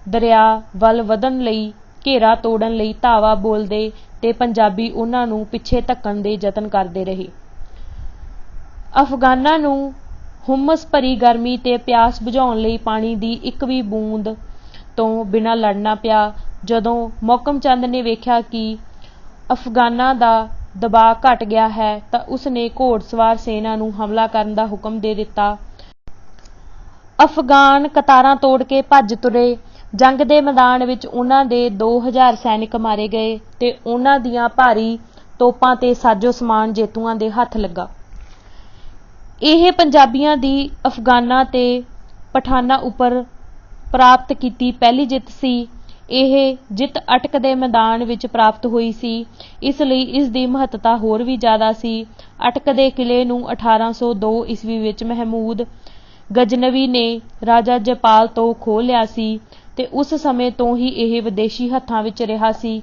ਦਰਿਆ ਵੱਲ ਵਧਣ ਲਈ ਘੇਰਾ ਤੋੜਨ ਲਈ ਧਾਵਾ ਬੋਲਦੇ ਤੇ ਪੰਜਾਬੀ ਉਨ੍ਹਾਂ ਨੂੰ ਪਿੱਛੇ ਧੱਕਣ ਦੇ ਯਤਨ ਕਰਦੇ ਰਹੇ। ਅਫਗਾਨਾਂ ਨੂੰ ਹੁਮਸ ਭਰੀ ਗਰਮੀ ਤੇ ਪਿਆਸ ਬੁਝਾਉਣ ਲਈ ਪਾਣੀ ਦੀ ਇੱਕ ਵੀ ਬੂੰਦ ਤੋਂ ਬਿਨਾਂ ਲੜਨਾ ਪਿਆ। ਜਦੋਂ ਮੋਹਕਮ ਚੰਦ ਨੇ ਵੇਖਿਆ ਕਿ ਅਫਗਾਨਾਂ ਦਾ ਦਬਾਅ ਘਟ ਗਿਆ ਹੈ ਤਾਂ ਉਸ ਨੇ ਘੋੜਸਵਾਰ ਸੈਨਾ ਨੂੰ ਹਮਲਾ ਕਰਨ ਦਾ ਹੁਕਮ ਦੇ ਦਿੱਤਾ। ਅਫਗਾਨ ਕਤਾਰਾਂ ਤੋੜ ਕੇ ਭੱਜ ਤੁਰੇ। ਜੰਗ ਦੇ ਮੈਦਾਨ ਵਿੱਚ ਉਹਨਾਂ ਦੇ 2000 ਸੈਨਿਕ ਮਾਰੇ ਗਏ ਤੇ ਉਹਨਾਂ ਦੀਆਂ ਭਾਰੀ ਤੋਪਾਂ ਤੇ ਸਾਜੋ ਸਮਾਨ ਜੇਤੂਆਂ ਦੇ ਹੱਥ ਲੱਗਾ। ਇਹ ਪੰਜਾਬੀਆਂ ਦੀ ਅਫਗਾਨਾਂ ਤੇ ਪਠਾਨਾਂ ਉੱਪਰ ਪ੍ਰਾਪਤ ਕੀਤੀ ਪਹਿਲੀ ਜਿੱਤ ਸੀ। ਇਹ ਜਿੱਤ ਅਟਕ ਦੇ ਮੈਦਾਨ ਵਿੱਚ ਪ੍ਰਾਪਤ ਹੋਈ ਸੀ, ਇਸ ਲਈ ਇਸ ਦੀ ਮਹੱਤਤਾ ਹੋਰ ਵੀ ਜ਼ਿਆਦਾ ਸੀ। ਅਟਕ ਦੇ ਕਿਲ੍ਹੇ ਨੂੰ 1802 ਈਸਵੀ ਵਿੱਚ ਮਹਿਮੂਦ ਗਜ਼ਨਵੀ ਨੇ ਰਾਜਾ ਜੈਪਾਲ ਤੋਂ ਖੋਹ ਲਿਆ ਸੀ ਤੇ ਉਸ ਸਮੇਂ ਤੋਂ ਹੀ ਇਹ ਵਿਦੇਸ਼ੀ ਹੱਥਾਂ ਵਿੱਚ ਰਿਹਾ ਸੀ।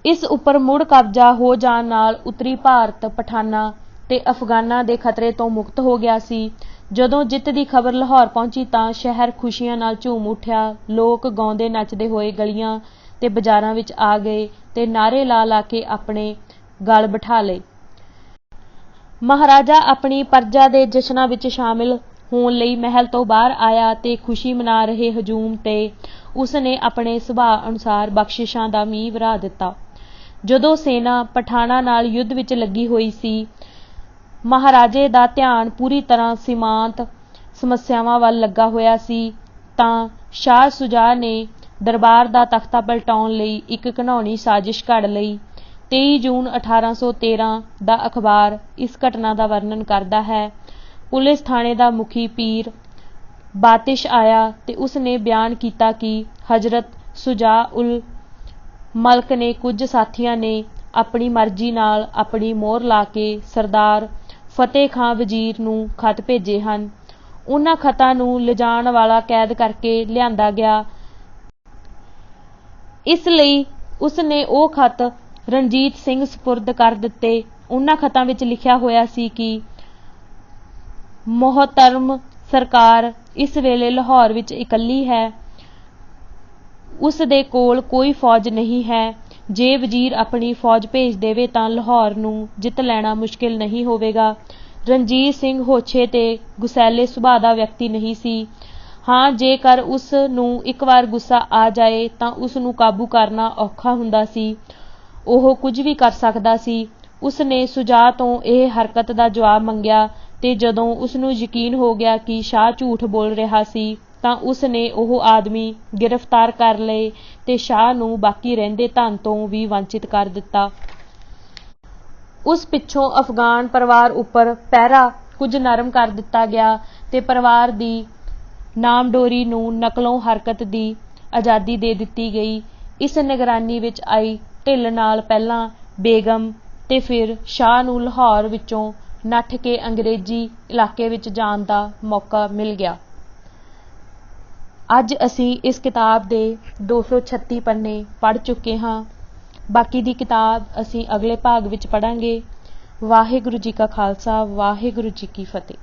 ਇਸ ਉੱਪਰ ਮੁੜ ਕਬਜ਼ਾ ਹੋ ਜਾਣ ਨਾਲ ਉੱਤਰੀ ਭਾਰਤ ਪਠਾਨਾਂ ਤੇ ਅਫਗਾਨਾਂ ਦੇ ਖਤਰੇ ਤੋਂ ਮੁਕਤ ਹੋ ਗਿਆ ਸੀ। ਜਦੋਂ ਜਿੱਤ ਦੀ ਖਬਰ ਲਾਹੌਰ ਪਹੁੰਚੀ ਤਾਂ ਸ਼ਹਿਰ ਖੁਸ਼ੀਆਂ ਨਾਲ ਝੂਮ ਉੱਠਿਆ। ਲੋਕ ਗਾਉਂਦੇ ਨੱਚਦੇ ਹੋਏ ਗਲੀਆਂ ਤੇ ਬਾਜ਼ਾਰਾਂ ਵਿੱਚ ਆ ਗਏ ਤੇ ਨਾਅਰੇ ਲਾ ਲਾ ਕੇ ਆਪਣੇ ਗਲ ਬਿਠਾ ਲਏ। ਮਹਾਰਾਜਾ ਆਪਣੀ ਪਰਜਾ ਦੇ ਜਸ਼ਨਾਂ ਵਿੱਚ ਸ਼ਾਮਿਲ ਹੋਣ ਲਈ ਮਹਿਲ ਤੋਂ ਬਾਹਰ ਆਇਆ ਤੇ ਖੁਸ਼ੀ ਮਨਾ ਰਹੇ ਹਜੂਮ ਤੇ ਉਸਨੇ ਆਪਣੇ ਸੁਭਾਅ ਅਨੁਸਾਰ ਬਖਸ਼ਿਸ਼ਾਂ ਦਾ ਮੀਂਹ ਵਰ੍ਹਾ ਦਿੱਤਾ। ਜਦੋਂ ਸੈਨਾ ਪਠਾਨਾਂ ਨਾਲ ਯੁੱਧ ਵਿੱਚ ਲੱਗੀ ਹੋਈ ਸੀ, ਮਹਾਰਾਜੇ ਦਾ ਧਿਆਨ ਪੂਰੀ ਤਰ੍ਹਾਂ ਸੀਮਾਂਤ ਸਮੱਸਿਆਵਾਂ ਵੱਲ ਲੱਗਾ ਹੋਇਆ ਸੀ ਤਾਂ ਸ਼ਾਹ ਸੁਜਾ ਨੇ ਦਰਬਾਰ ਦਾ ਤਖਤਾ ਪਲਟਾਉਣ ਲਈ ਇੱਕ ਘਿਨਾਉਣੀ ਸਾਜ਼ਿਸ਼ ਘੜ ਲਈ। 23 ਜੂਨ 1813 ਦਾ ਅਖਬਾਰ ਇਸ ਘਟਨਾ ਦਾ ਵਰਣਨ ਕਰਦਾ ਹੈ। ਪੁਲਿਸ ਥਾਣੇ ਦਾ ਮੁਖੀ ਪੀਰ ਬਾਤਿਸ਼ ਆਇਆ ਤੇ ਉਸਨੇ ਬਿਆਨ ਕੀਤਾ ਕਿ ਹਜ਼ਰਤ ਸੁਜਾ ਉਲ ਮਲਕ ਨੇ ਕੁਝ ਸਾਥੀਆਂ ਨੇ ਆਪਣੀ ਮਰਜ਼ੀ ਨਾਲ ਆਪਣੀ ਮੋਹਰ ਲਾ ਕੇ ਸਰਦਾਰ ਫਤਿਹ ਖਾਂ ਵਜ਼ੀਰ ਨੂੰ ਖਤ ਭੇਜੇ ਹਨ। ਉਹਨਾਂ ਖਤਾਂ ਨੂੰ ਲਿਜਾਣ ਵਾਲਾ ਕੈਦ ਕਰਕੇ ਲਿਆਂਦਾ ਗਿਆ, ਇਸ ਲਈ ਉਸਨੇ ਉਹ ਖਤ ਰਣਜੀਤ ਸਿੰਘ ਸਪੁਰਦ ਕਰ ਦਿੱਤੇ। ਉਹਨਾਂ ਖਤਾਂ ਵਿੱਚ ਲਿਖਿਆ ਹੋਇਆ ਸੀ ਕਿ ਮੁਹਤਰਮ ਸਰਕਾਰ ਇਸ ਵੇਲੇ ਲਾਹੌਰ ਵਿੱਚ ਇਕੱਲੀ ਹੈ, ਉਸ ਦੇ ਕੋਲ ਕੋਈ ਫੌਜ ਨਹੀਂ ਹੈ। ਜੇ ਵਜ਼ੀਰ ਆਪਣੀ ਫੌਜ ਭੇਜ ਦੇਵੇ ਤਾਂ ਲਾਹੌਰ ਨੂੰ ਜਿੱਤ ਲੈਣਾ ਮੁਸ਼ਕਿਲ ਨਹੀਂ ਹੋਵੇਗਾ। ਰਣਜੀਤ ਸਿੰਘ ਹੋਛੇ ਤੇ ਗੁਸੈਲੇ ਸੁਭਾਅ ਦਾ ਵਿਅਕਤੀ ਨਹੀਂ ਸੀ। ਹਾਂ, ਜੇਕਰ ਉਸ ਨੂੰ ਇੱਕ ਵਾਰ ਗੁੱਸਾ ਆ ਜਾਏ ਤਾਂ ਉਸ ਨੂੰ ਕਾਬੂ ਕਰਨਾ ਔਖਾ ਹੁੰਦਾ ਸੀ। ਉਹ ਕੁਝ ਵੀ ਕਰ ਸਕਦਾ ਸੀ। ਉਸਨੇ ਸੁਜਾ ਤੋਂ ਇਹ ਹਰਕਤ ਦਾ ਜਵਾਬ ਮੰਗਿਆ ਤੇ ਜਦੋਂ ਉਸਨੂੰ ਯਕੀਨ ਹੋ ਗਿਆ ਕਿ ਸ਼ਾਹ ਝੂਠ ਬੋਲ ਰਿਹਾ ਸੀ ਤਾਂ ਉਸਨੇ ਉਹ ਆਦਮੀ ਗ੍ਰਿਫਤਾਰ ਕਰ ਲਏ ਤੇ ਸ਼ਾਹ ਨੂੰ ਬਾਕੀ ਰਹਿੰਦੇ ਧਨ ਤੋਂ ਵੀ ਵਾਂਛਿਤ ਕਰ ਦਿੱਤਾ। ਉਸ ਪਿੱਛੋਂ ਅਫਗਾਨ ਪਰਿਵਾਰ ਉੱਪਰ ਪਹਿਰਾ ਕੁਝ ਨਰਮ ਕਰ ਦਿੱਤਾ ਗਿਆ ਤੇ ਪਰਿਵਾਰ ਦੀ ਨਾਮਡੋਰੀ ਨੂੰ ਨਕਲੋਂ ਹਰਕਤ ਦੀ ਆਜ਼ਾਦੀ ਦੇ ਦਿੱਤੀ ਗਈ। ਇਸ ਨਿਗਰਾਨੀ ਵਿੱਚ ਆਈ ਢਿੱਲ ਨਾਲ ਪਹਿਲਾਂ ਬੇਗਮ ਤੇ ਫਿਰ ਸ਼ਾਹ ਨੂੰ ਲਾਹੌਰ ਵਿੱਚੋਂ ਨੱਠ ਕੇ ਅੰਗਰੇਜ਼ੀ ਇਲਾਕੇ ਵਿੱਚ ਜਾਣ ਦਾ ਮੌਕਾ ਮਿਲ ਗਿਆ। ਅੱਜ ਅਸੀਂ ਇਸ ਕਿਤਾਬ ਦੇ 236 ਪੰਨੇ ਪੜ੍ਹ ਚੁੱਕੇ ਹਾਂ। ਬਾਕੀ ਦੀ ਕਿਤਾਬ ਅਸੀਂ ਅਗਲੇ ਭਾਗ ਵਿੱਚ ਪੜ੍ਹਾਂਗੇ। ਵਾਹਿਗੁਰੂ ਜੀ ਕਾ ਖਾਲਸਾ, ਵਾਹਿਗੁਰੂ ਜੀ ਕੀ ਫਤਿਹ।